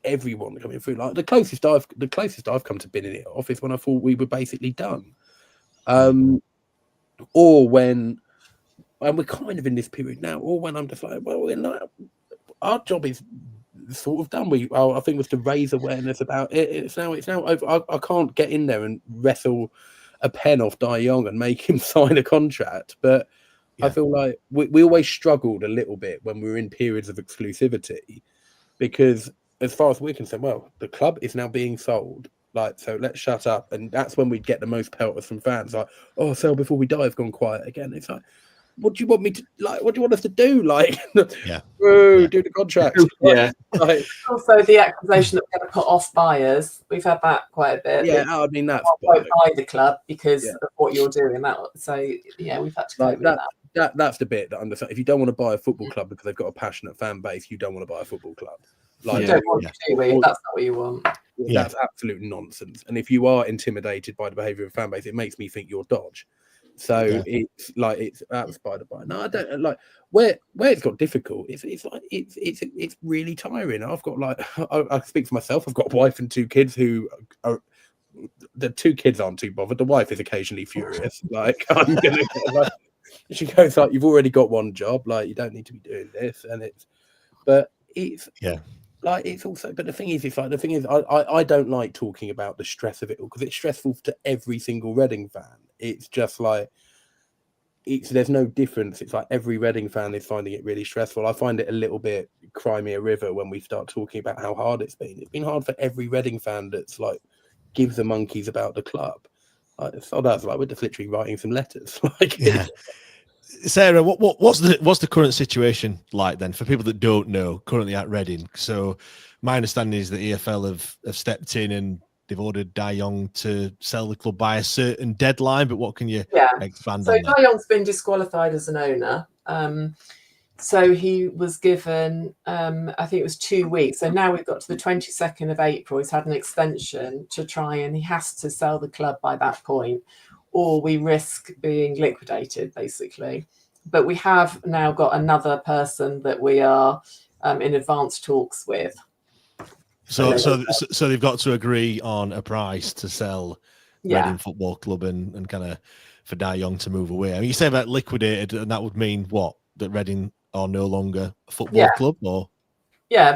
everyone coming through. Like the closest I've come to binning it off is when I thought we were basically done. Or when, and we're kind of in this period now, or when I'm just like, well, our job is sort of done. I think it was to raise awareness about it. It's now over. I can't get in there and wrestle a pen off Dai Yongge and make him sign a contract. But I feel like we always struggled a little bit when we were in periods of exclusivity, because as far as we're concerned, well, the club is now being sold. Like, so let's shut up. And that's when we'd get the most pelters from fans. Like, oh, Sell Before We Die have gone quiet again. It's like, what do you want me to like? What do you want us to do? Like, do the contract. Yeah. Like, also, the accusation that we're going to put off buyers, we've had that quite a bit. Yeah, I mean that's won't buy the club because of what you're doing. We've had to cope with that. That's the bit that understand. If you don't want to buy a football club because they've got a passionate fan base, you don't want to buy a football club. Like, you don't want to, do we? That's not what you want. That's absolute nonsense. And if you are intimidated by the behaviour of a fan base, it makes me think you're dodge. So it's like that's by the by. No, I don't like where it's got difficult. It's really tiring. I've got like I speak for myself. I've got a wife and two kids who are. The two kids aren't too bothered. The wife is occasionally furious. Like I'm gonna. Like, she goes like, "You've already got one job. Like you don't need to be doing this." And it's like it's also. But the thing is, I don't like talking about the stress of it all because it's stressful to every single Reading fan. It's just like there's no difference. It's like every Reading fan is finding it really stressful. I find it a little bit Crimea River when we start talking about how hard it's been. It's been hard for every Reading fan that's like gives the monkeys about the club. So that's like we're just literally writing some letters. Sarah, what's the current situation like then for people that don't know currently at Reading? So my understanding is that EFL have stepped in and they've ordered Dai Yongge to sell the club by a certain deadline, but what can you expand on? So Dai Yongge's been disqualified as an owner. So he was given, I think it was 2 weeks. So now we've got to the 22nd of April. He's had an extension to try and he has to sell the club by that point, or we risk being liquidated, basically. But we have now got another person that we are in advanced talks with. So they've got to agree on a price to sell Reading Football Club and kind of for Dai Yongge to move away. I mean, you say about liquidated, and that would mean what? That Reading are no longer a football club, or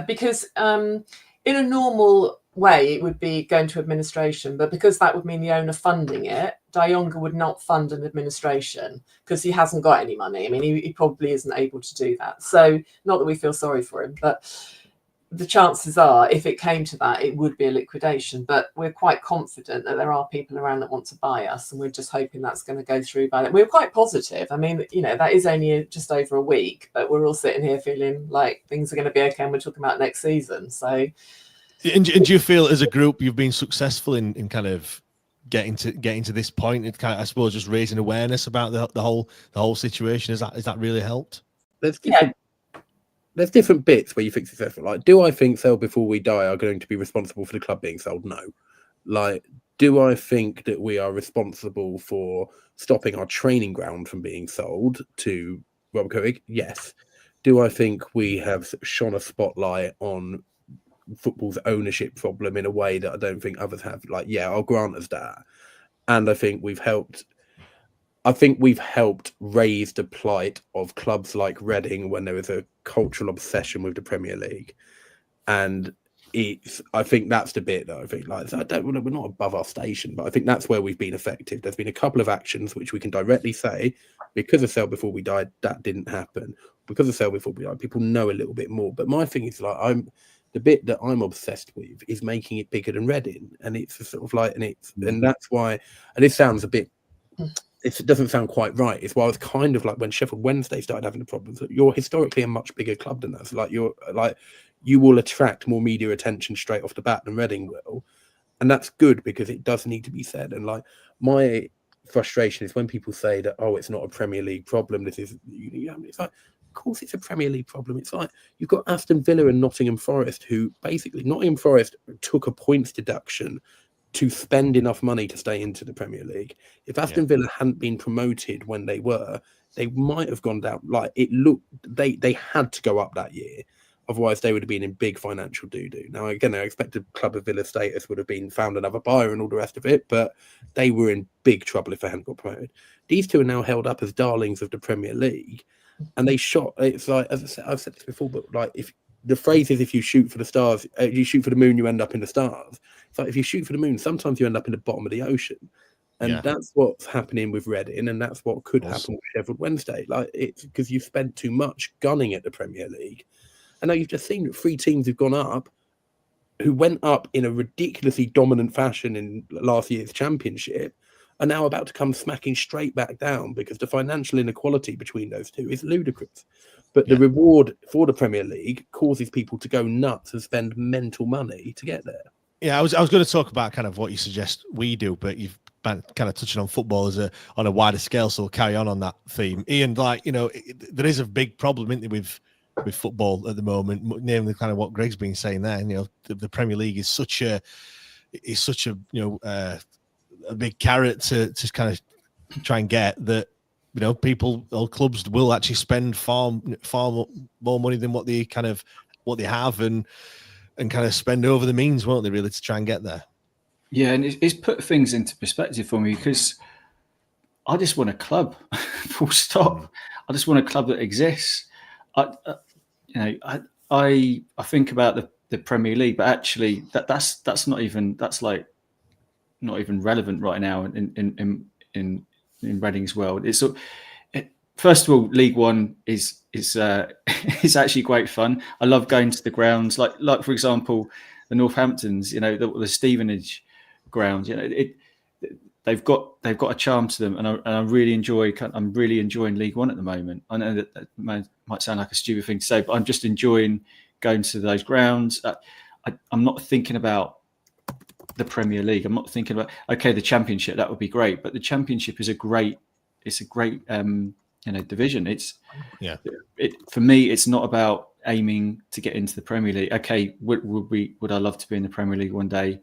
because in a normal way it would be going to administration, but because that would mean the owner funding it, Dai Yongge would not fund an administration because he hasn't got any money. I mean, he probably isn't able to do that. So not that we feel sorry for him, but the chances are, if it came to that, it would be a liquidation. But we're quite confident that there are people around that want to buy us, and we're just hoping that's going to go through by then. We're quite positive. I mean, that is only just over a week, but we're all sitting here feeling like things are going to be okay, and we're talking about next season. So, and do you feel as a group you've been successful in kind of getting to this point? It kind of, I suppose, just raising awareness about the whole situation. Has that really helped? There's different bits where you think successful. Like, do I think Sell Before We Die are going to be responsible for the club being sold? No. Like, do I think that we are responsible for stopping our training ground from being sold to Rob Coig? Yes. Do I think we have shone a spotlight on football's ownership problem in a way that I don't think others have? Like, yeah, I'll grant us that. And I think we've helped raise the plight of clubs like Reading when there is a cultural obsession with the Premier League. And I think that's the bit that I think we're not above our station, but I think that's where we've been effective. There's been a couple of actions which we can directly say, because of Sell Before We Died, that didn't happen. Because of Sell Before We Died, people know a little bit more. But my thing is the bit that I'm obsessed with is making it bigger than Reading, and it's a sort of and that's why. And this sounds a bit. It doesn't sound quite right. It's why I was kind of like when Sheffield Wednesday started having the problems. You're historically a much bigger club than us. You will attract more media attention straight off the bat than Reading will, and that's good because it does need to be said. And my frustration is when people say that, oh, it's not a Premier League problem. This is, it's like, of course it's a Premier League problem. It's like you've got Aston Villa and Nottingham Forest, who basically Nottingham Forest took a points deduction to spend enough money to stay into the Premier League. If Aston Villa hadn't been promoted when they were, they might have gone down. They had to go up that year. Otherwise, they would have been in big financial doo-doo. Now, again, I expected Club of Villa status would have been found another buyer and all the rest of it, but they were in big trouble if they hadn't got promoted. These two are now held up as darlings of the Premier League, and they shot. It's like, as I've said this before, but if the phrase is, if you shoot for the stars, you shoot for the moon, you end up in the stars. It's like if you shoot for the moon, sometimes you end up in the bottom of the ocean. And that's what's happening with Reading, and that's what could happen with Sheffield Wednesday. It's because you spent too much gunning at the Premier League. I know you've just seen that 3 teams who've gone up, who went up in a ridiculously dominant fashion in last year's championship, are now about to come smacking straight back down because the financial inequality between those two is ludicrous. But the reward for the Premier League causes people to go nuts and spend mental money to get there. Yeah, I was going to talk about kind of what you suggest we do, but you've kind of touching on football on a wider scale, so we'll carry on that theme. Ian, there is a big problem, isn't there, with football at the moment, namely kind of what Greg's been saying there. And, the Premier League is such a a big carrot to kind of try and get that. People or clubs will actually spend far more money than what they have, and kind of spend over the means, won't they, really, to try and get there? Yeah, and it's put things into perspective for me, because I just want a club, full stop. I just want a club that exists. I think about the Premier League, but actually that's not even relevant right now in Reading's world. First of all, League One is actually great fun. I love going to the grounds, like for example, the Northamptons. The Stevenage grounds. They've got a charm to them, and I'm really enjoying League One at the moment. I know that might sound like a stupid thing to say, but I'm just enjoying going to those grounds. I'm not thinking about the Premier League. I'm not thinking about the Championship. That would be great, but the Championship is a great division. For me, it's not about aiming to get into the Premier League. Okay, would I love to be in the Premier League one day?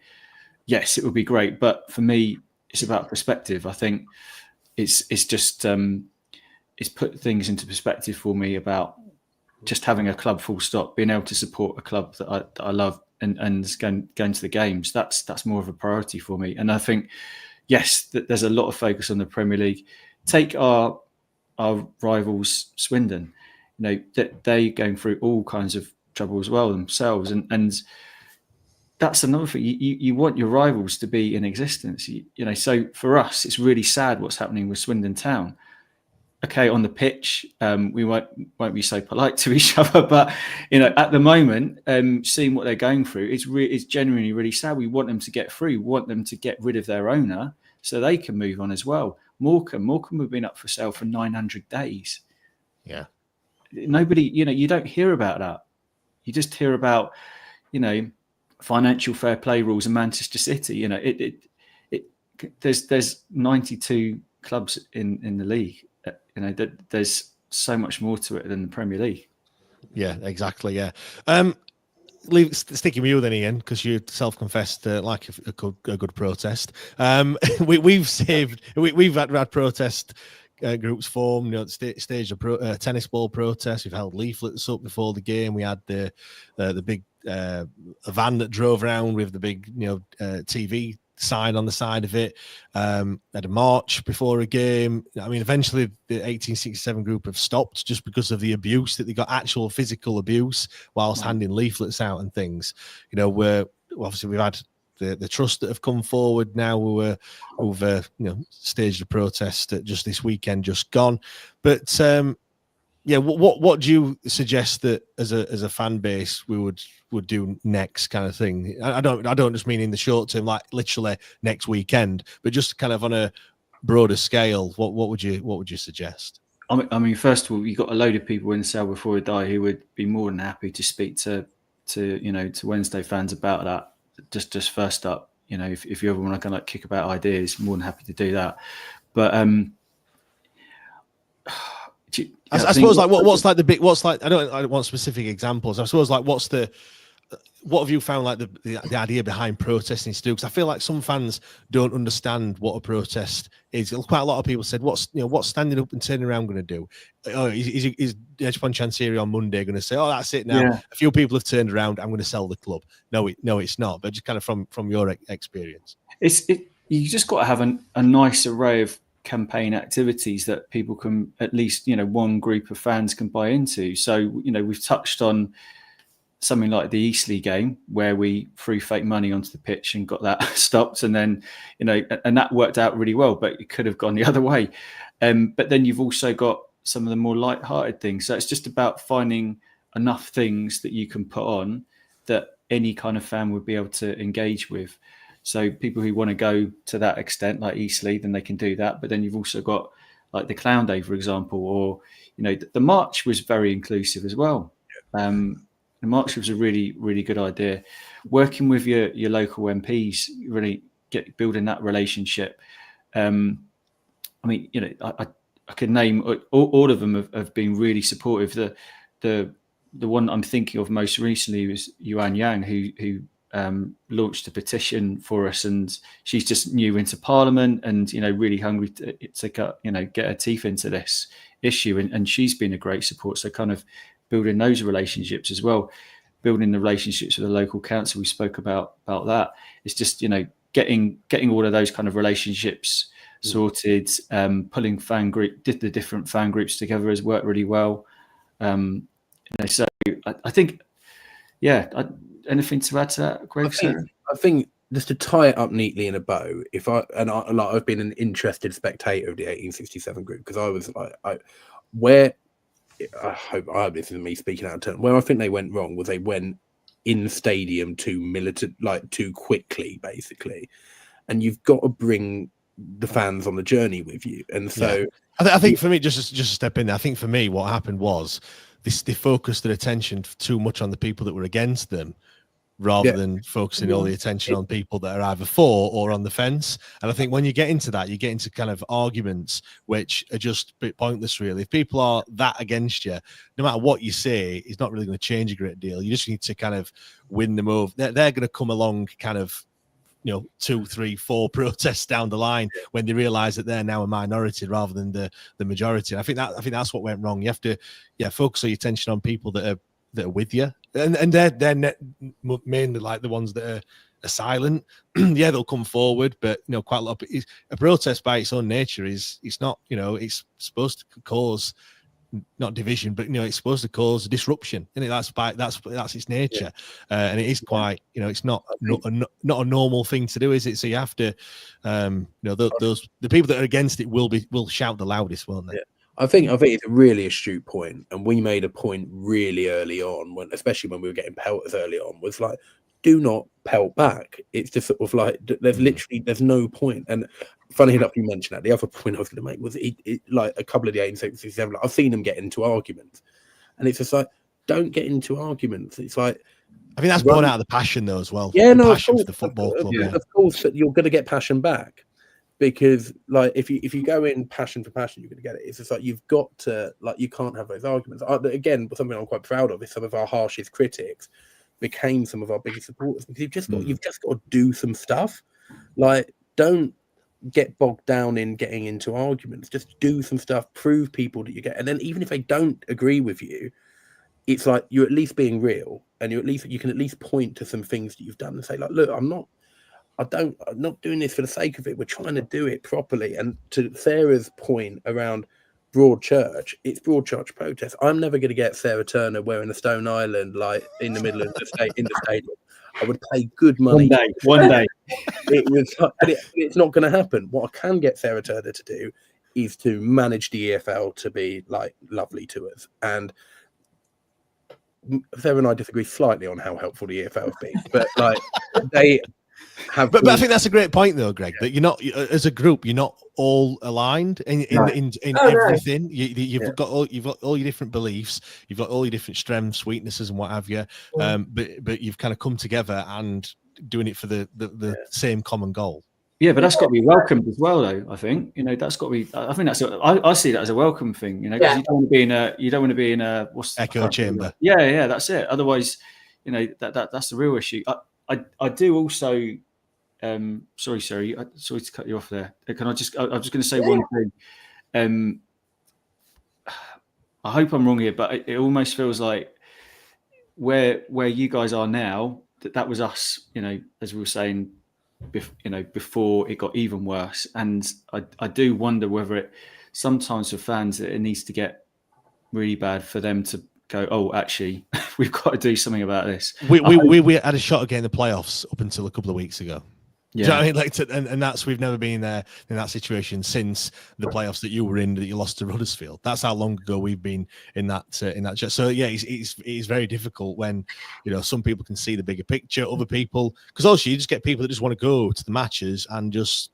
Yes, it would be great, but for me, it's about perspective. I think it's just it's put things into perspective for me about just having a club, full stop, being able to support a club that I love and going to the games. That's more of a priority for me. And I think, yes, there's a lot of focus on the Premier League. Take our rivals, Swindon. That they going through all kinds of trouble as well themselves, and that's another thing. You want your rivals to be in existence. So for us, it's really sad what's happening with Swindon Town. Okay, on the pitch, we won't be so polite to each other, but at the moment, seeing what they're going through, it's genuinely really sad. We want them to get through. We want them to get rid of their owner so they can move on as well. Morecambe have been up for sale for 900 days. Yeah, nobody, you don't hear about that. You just hear about, financial fair play rules in Manchester City. There's 92 clubs in the league. There's so much more to it than the Premier League. Yeah, exactly. Yeah. Sticking with you then, Ian, because you self-confessed like a good protest. We've had protest groups form. Staged a tennis ball protest. We've held leaflets up before the game. We had the big van that drove around with the big TV sign on the side of it. Had a march before a game. I mean, eventually the 1867 group have stopped just because of the abuse that they got, actual physical abuse, whilst handing leaflets out and things. You know, obviously we've had the trust that have come forward now who've staged a protest just this weekend, just gone. But what do you suggest that as a fan base we would do next, kind of thing? I don't just mean in the short term, like literally next weekend, but just kind of on a broader scale. What would you suggest? I mean, first of all, you've got a load of people in Sell Before We Dai who would be more than happy to speak to Wednesday fans about that. Just first up, if you ever want to kind of kick about ideas, more than happy to do that. But I suppose like what's like the big, what's like, I don't want specific examples. I suppose like what have you found like the idea behind protesting to do? Because I feel like some fans don't understand what a protest is. Quite a lot of people said, what's standing up and turning around going to do? Oh, is Chansiri on Monday going to say, oh, that's it now? Yeah. A few people have turned around, I'm going to sell the club. No, it's not. But just kind of from your experience, you just got to have a nice array of campaign activities that people can, at least one group of fans can buy into. So we've touched on something like the Eastleigh game where we threw fake money onto the pitch and got that stopped, and then and that worked out really well, but it could have gone the other way. But then you've also got some of the more light-hearted things. So it's just about finding enough things that you can put on that any kind of fan would be able to engage with. So people who want to go to that extent, like Eastleigh, then they can do that. But then you've also got like the Clown Day, for example, or the march was very inclusive as well. The march was a really, really good idea. Working with your local MPs, really building that relationship. I mean, I could name all of them have been really supportive. The one I'm thinking of most recently was Yuan Yang, who launched a petition for us, and she's just new into Parliament and really hungry to get her teeth into this issue, and she's been a great support. So kind of building those relationships as well, building the relationships with the local council. We spoke about that. It's just getting all of those kind of relationships sorted. Pulling the different fan groups together has worked really well. So I think, anything to add to that, Greg? I think just to tie it up neatly in a bow, I've been an interested spectator of the 1867 group, because I was like, I hope this isn't me speaking out of turn. Where I think they went wrong was they went in stadium too militant, like too quickly, basically. And you've got to bring the fans on the journey with you. And so I think for me, just to step in there, I think for me what happened was they focused their attention too much on the people that were against them, rather than focusing all the attention on people that are either for or on the fence. And I think when you get into that, you get into kind of arguments which are just a bit pointless, really. If people are that against you, no matter what you say, it's not really going to change a great deal. You just need to kind of win them over. They're going to come along kind of 2, 3, 4 protests down the line when they realize that they're now a minority rather than the majority. And I think that's what went wrong. You have to focus your attention on people that are with you, and they're mainly like the ones that are silent. They'll come forward, but quite a lot of a protest by its own nature it's not it's supposed to cause not division, but it's supposed to cause disruption, and that's its nature. And it is quite it's not a normal thing to do, is it? So you have to the people that are against it will shout the loudest, won't they? I think it's a really astute point, and we made a point really early on, especially when we were getting pelters early on, was like, do not pelt back. It's just sort of like there's no point. And funny enough, you mentioned that. The other point I was going to make was like a couple of the 1867, I've seen them get into arguments, and it's just like, don't get into arguments. It's like, I think that's born out of the passion though as well. Yeah, passion for the football club. Of course, you're going to get passion back. Because like if you go in passion for passion, you're going to get it. It's just like you've got to, like, you can't have those arguments. Again, something I'm quite proud of is some of our harshest critics became some of our biggest supporters, because you've just got to do some stuff. Like, don't get bogged down in getting into arguments. Just do some stuff, prove people that you get, and then even if they don't agree with you, it's like you're at least being real, and you can at least point to some things that you've done and say, like, look, I'm not doing this for the sake of it. We're trying to do it properly. And to Sarah's point around Broadchurch, it's Broadchurch protest. I'm never going to get Sarah Turner wearing a Stone Island like in the middle of the stadium. I would pay good money. One day. It's not going to happen. What I can get Sarah Turner to do is to manage the EFL to be like lovely to us. And Sarah and I disagree slightly on how helpful the EFL have been, but like they have. But I think that's a great point, though, Greg. That you're not, as a group, you're not all aligned in everything. No. You've got all your different beliefs, you've got all your different strengths, weaknesses, and what have you. But you've kind of come together and doing it for the same common goal. Yeah, but that's got to be welcomed as well, though. I think that's got to be. I think I see that as a welcome thing. Because you don't want to be in a what's echo chamber. Yeah, that's it. Otherwise, that's the real issue. I do also. Sorry to cut you off there. Can I just? I'm just going to say one thing. I hope I'm wrong here, but it almost feels like where you guys are now. That was us. As we were saying. Before it got even worse, and I do wonder whether it sometimes for fans that it needs to get really bad for them to go, oh, actually, we've got to do something about this. We had a shot at getting the playoffs up until a couple of weeks ago. Yeah, do you know what I mean? And that's we've never been there in that situation since the playoffs that you were in that you lost to Huddersfield. That's how long ago we've been in that. So yeah, it's very difficult when some people can see the bigger picture, other people because also you just get people that just want to go to the matches and just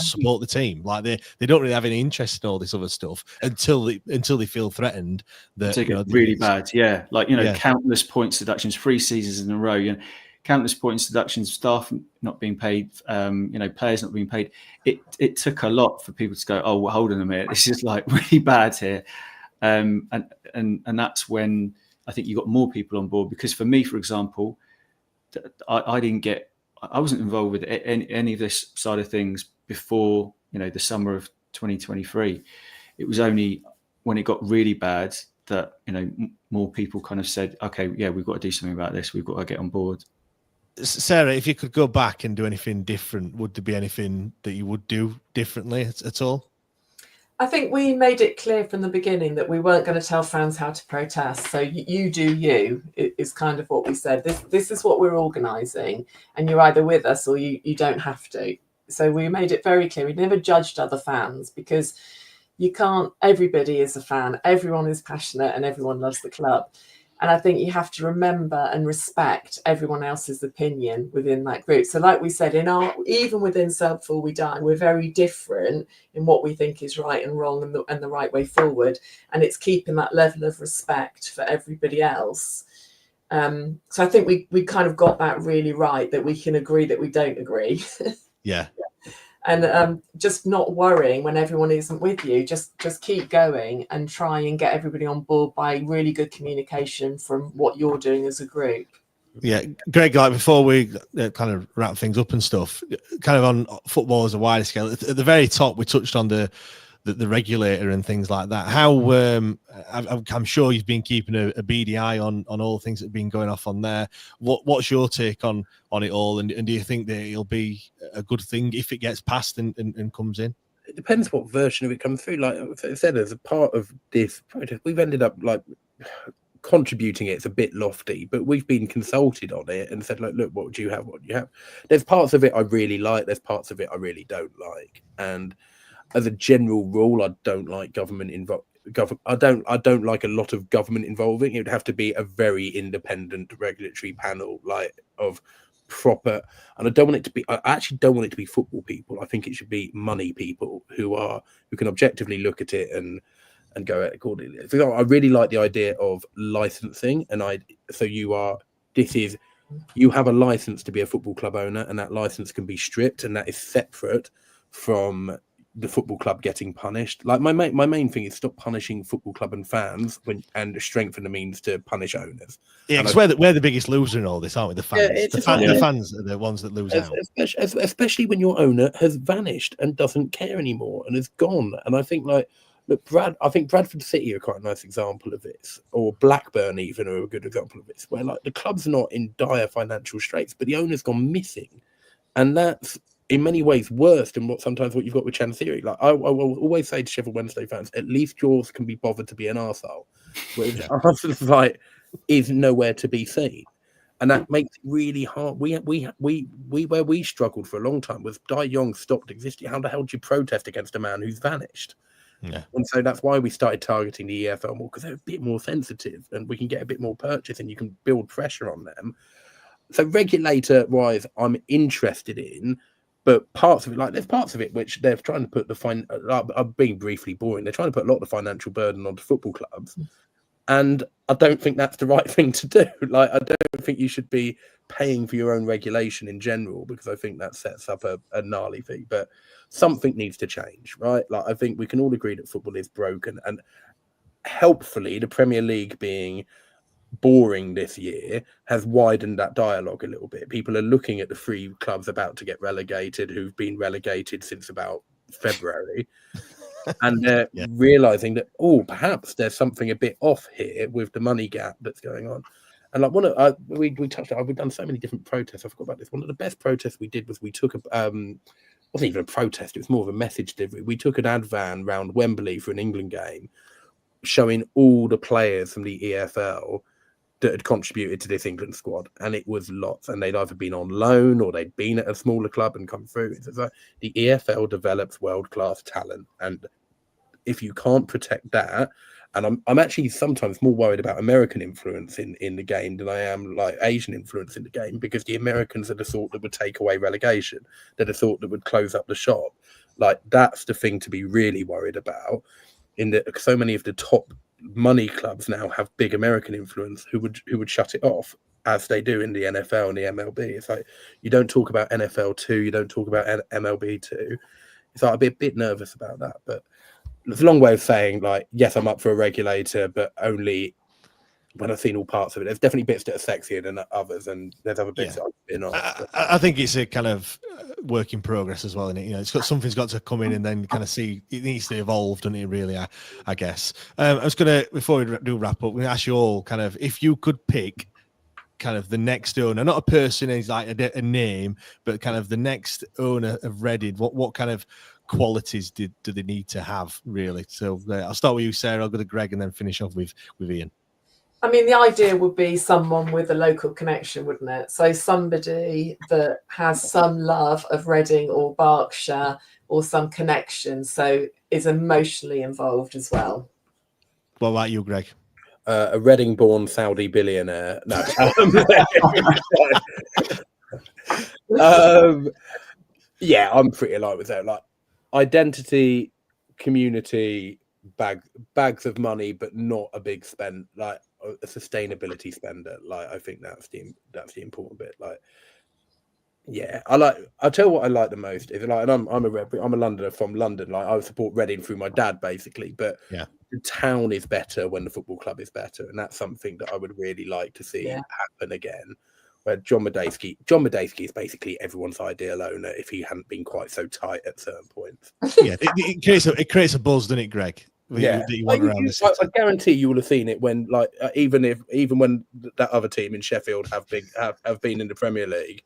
support the team. Like they don't really have any interest in all this other stuff until they feel threatened. That really bad. Yeah, countless points deductions, 3 seasons in a row. Countless points deductions, staff not being paid, players not being paid. It took a lot for people to go, oh, well, hold on a minute, this is like really bad here, and that's when I think you got more people on board. Because for me, for example, I wasn't involved with any of this side of things before the summer of 2023. It was only when it got really bad that more people kind of said, okay, yeah, we've got to do something about this. We've got to get on board. Sarah, if you could go back and do anything different, would there be anything that you would do differently at all? I think we made it clear from the beginning that we weren't going to tell fans how to protest. So you do you is kind of what we said. This is what we're organising, and you're either with us or you don't have to. So we made it very clear. We never judged other fans because you can't. Everybody is a fan. Everyone is passionate, and everyone loves the club. And I think you have to remember and respect everyone else's opinion within that group. So like we said, even within Sell Before We Dai, we're very different in what we think is right and wrong and the right way forward. And it's keeping that level of respect for everybody else. So I think we kind of got that really right, that we can agree that we don't agree. Yeah. And just not worrying when everyone isn't with you. Just keep going and try and get everybody on board by really good communication from what you're doing as a group. Yeah, Greg, like before we kind of wrap things up and stuff, kind of on football as a wider scale, at the very top, we touched on the regulator and things like that. How I'm sure you've been keeping a beady eye on all the things that have been going off on there. What's your take on it all? And do you think that it'll be a good thing if it gets passed and comes in? It depends what version of it comes through. Like I said, as a part of this project, we've ended up like contributing. It's a bit lofty, but we've been consulted on it and said, like, look, what would you have? What do you have? There's parts of it I really like. There's parts of it I really don't like. And as a general rule, I don't like government involved. I don't like a lot of government involving. It would have to be a very independent regulatory panel, like of proper. And I actually don't want it to be football people. I think it should be money people who can objectively look at it and go at it accordingly. So I really like the idea of licensing, you have a license to be a football club owner, and that license can be stripped, and that is separate from the football club getting punished. Like my main thing is stop punishing football club and fans and strengthen the means to punish owners. Yeah, because we're the biggest loser in all this, aren't we? The fans. Yeah, the fans are the ones that lose out. Especially when your owner has vanished and doesn't care anymore and is gone. And I think I think Bradford City are quite a nice example of this, or Blackburn even are a good example of this, where like the club's not in dire financial straits, but the owner's gone missing. And that's in many ways worse than what you've got with Chansiri. Like I will always say to Sheffield Wednesday fans, at least yours can be bothered to be an arsehole. Whereas ours like is nowhere to be seen. And that makes it really hard. We where we struggled for a long time was Dai Yongge stopped existing. How the hell do you protest against a man who's vanished? Yeah. And so that's why we started targeting the EFL more, because they're a bit more sensitive and we can get a bit more purchase and you can build pressure on them. So regulator wise, I'm interested in, but parts of it, like there's parts of it which they're trying to put I'm being briefly boring. They're trying to put a lot of financial burden onto football clubs. And I don't think that's the right thing to do. Like, I don't think you should be paying for your own regulation in general, because I think that sets up a gnarly thing. But something needs to change, right? Like, I think we can all agree that football is broken. And helpfully, the Premier League being boring this year has widened that dialogue a little bit. People are looking at the 3 clubs about to get relegated, who've been relegated since about February. And they're realizing that, perhaps there's something a bit off here with the money gap that's going on. And like we touched on, we've done so many different protests. I forgot about this. One of the best protests we did was we took wasn't even a protest, it was more of a message delivery. We took an ad van round Wembley for an England game, showing all the players from the EFL that had contributed to this England squad, and it was lots. And they'd either been on loan or they'd been at a smaller club and come through. It's like the EFL develops world-class talent, and if you can't protect that, and I'm actually sometimes more worried about American influence in the game than I am like Asian influence in the game, because the Americans are the sort that would take away relegation. They're the sort that would close up the shop. Like, that's the thing to be really worried about, in that so many of the top money clubs now have big American influence who would shut it off, as they do in the NFL and the MLB. It's like, you don't talk about NFL 2, you don't talk about MLB 2. It's like, I'd be a bit nervous about that. But it's a long way of saying, like, yes, I'm up for a regulator, but only when I've seen all parts of it. There's definitely bits that are sexier than others, and there's other bits that I've been on. I think it's a kind of work in progress as well, isn't it? You know, something's got to come in and then kind of see, it needs to evolve, doesn't it, really, I guess. I was going to, before we do wrap up, I'm going to ask you all kind of, if you could pick kind of the next owner, not a person, is like a name, but kind of the next owner of Reading, what kind of qualities do they need to have, really? So I'll start with you, Sarah. I'll go to Greg and then finish off with Ian. I mean, the idea would be someone with a local connection, wouldn't it? So somebody that has some love of Reading or Berkshire, or some connection, so is emotionally involved as well. What about you, Greg? A Reading-born Saudi billionaire. No. Yeah, I'm pretty aligned with that. Like, identity, community, bags of money, but not a big spend, like a sustainability spender. Like, I think that's the important bit. Like, yeah, I'll tell you what I like the most is, like, and I'm a Londoner from London. Like, I would support Reading through my dad, basically, but yeah, the town is better when the football club is better, and that's something that I would really like to see happen again. Where John Medeski is basically everyone's ideal owner if he hadn't been quite so tight at certain points. Yeah, it creates a buzz, doesn't it, Greg? Yeah, that you want around the city. I guarantee you will have seen it when, like, even when that other team in Sheffield have been in the Premier League,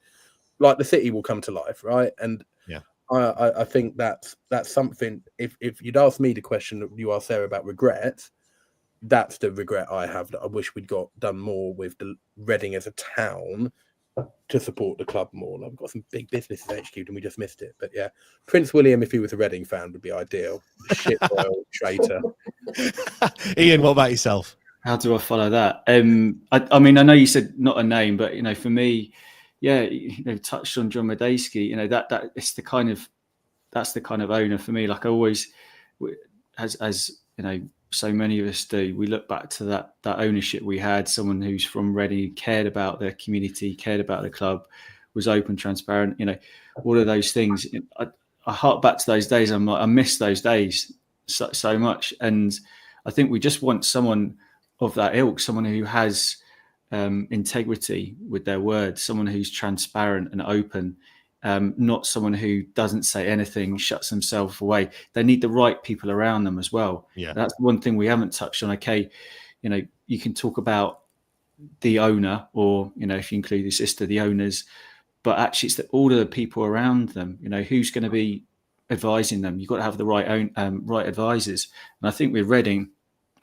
like, the city will come to life, right? And yeah, I think that's something. If you'd asked me the question that you asked Sarah about regret, that's the regret I have, that I wish we'd done more with the Reading as a town to support the club more. And I've got some big businesses HQ'd and we just missed it. But yeah, Prince William, if he was a Reading fan, would be ideal. Shit royal traitor. Ian, what about yourself? How do I follow that? I mean, I know you said not a name, but, you know, for me, yeah, you know, touched on John Medeski. You know, that's the kind of owner for me. Like, I always, as you know, so many of us do, we look back to that ownership we had, someone who's from Reading, cared about their community, cared about the club, was open, transparent, you know, all of those things. I hark back to those days. I'm like, I miss those days so much. And I think we just want someone of that ilk, someone who has integrity with their words, someone who's transparent and open, not someone who doesn't say anything, shuts himself away. They need the right people around them as well. Yeah, that's one thing we haven't touched on. Okay, you know, you can talk about the owner, or, you know, if you include the sister, the owners, but actually it's all of the people around them. You know, who's going to be advising them? You've got to have the right advisors. And I think with Reading,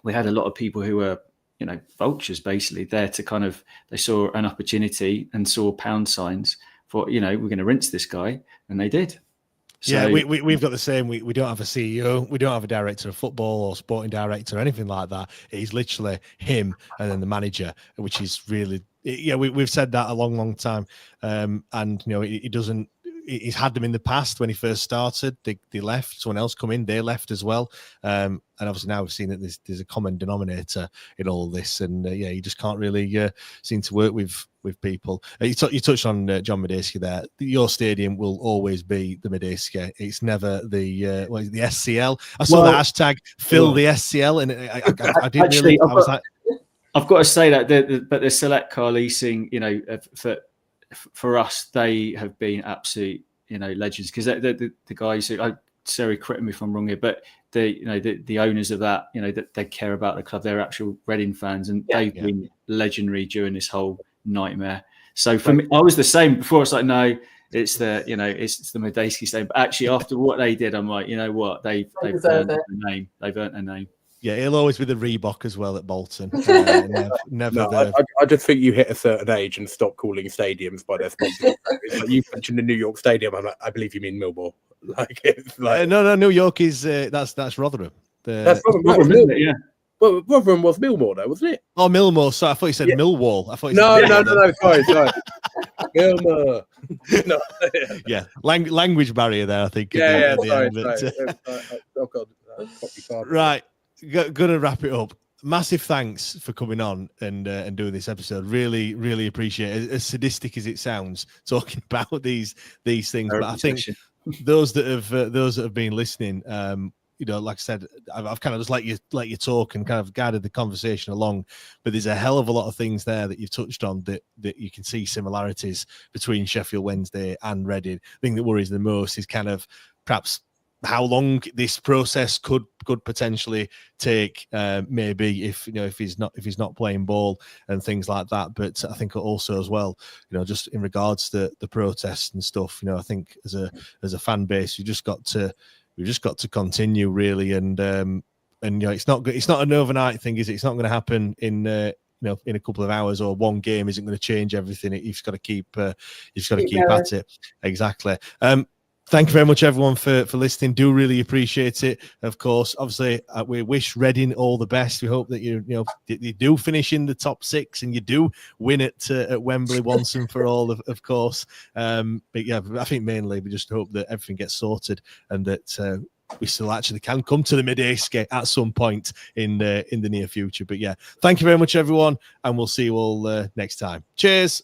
we had a lot of people who were, you know, vultures basically there to kind of, they saw an opportunity and saw pound signs for, you know, we're going to rinse this guy, and they did. So, yeah, we've got the same. We don't have a CEO. We don't have a director of football or sporting director or anything like that. It's literally him and then the manager, which is really, yeah, we've said that a long time. And, you know, he doesn't, he's had them in the past when he first started. They left, someone else come in, they left as well. And obviously now we've seen that there's a common denominator in all this. And yeah, you just can't really seem to work with people. You touched on John Medeski there. Your stadium will always be the Medeski. It's never the the SCL. I saw the hashtag fill the SCL, and I didn't actually, really. I was like, I've got to say that, but the Select Car Leasing, you know, for us, they have been absolute, you know, legends, because the guys who, Siri, correct me if I'm wrong here, but the owners of that, you know, that they care about the club. They're actual Reading fans, and they've been legendary during this whole nightmare. So for me, I was the same before. It's like, no, it's the Medeski stadium. But actually, after what they did, I'm like, you know what, they've earned their name. They've earned their name. Yeah, it'll always be the Reebok as well at Bolton. Never. No, I just think you hit a certain age and stop calling stadiums by their sponsors. Like you mentioned the New York Stadium. I'm like, I believe you mean Millwall. Like, it's like no, New York is that's Rotherham. That's Rotherham, isn't it? Yeah. Well, Rotherham was Millwall, though, wasn't it? Oh, Millwall. So I thought you said Millwall. I thought you no. Sorry. Millwall. No. Yeah, language barrier there. I think. Yeah. Sorry. Oh God. Right. Gonna wrap it up. Massive thanks for coming on and doing this episode. Really appreciate it. As sadistic as it sounds, talking about these things, but I think those that have been listening, you know, like I said, I've kind of just let you talk and kind of guided the conversation along. But there's a hell of a lot of things there that you've touched on that you can see similarities between Sheffield Wednesday and Reading. The thing that worries the most is kind of perhaps how long this process could potentially take, maybe if he's not playing ball and things like that. But I think also as well, you know, just in regards to the protests and stuff, you know, I think as a fan base, we've just got to continue really, and you know, it's not an overnight thing, is it? It's not going to happen in in a couple of hours, or one game isn't going to change everything. You've just got to keep at it. Exactly. Thank you very much, everyone, for listening. Do really appreciate it. Of course, obviously, we wish Reading all the best. We hope that you do finish in the top 6 and you do win at Wembley once and for all, of course. But yeah, I think mainly we just hope that everything gets sorted and that we still actually can come to the Medeski at some point in the near future. But yeah, thank you very much, everyone, and we'll see you all next time. Cheers.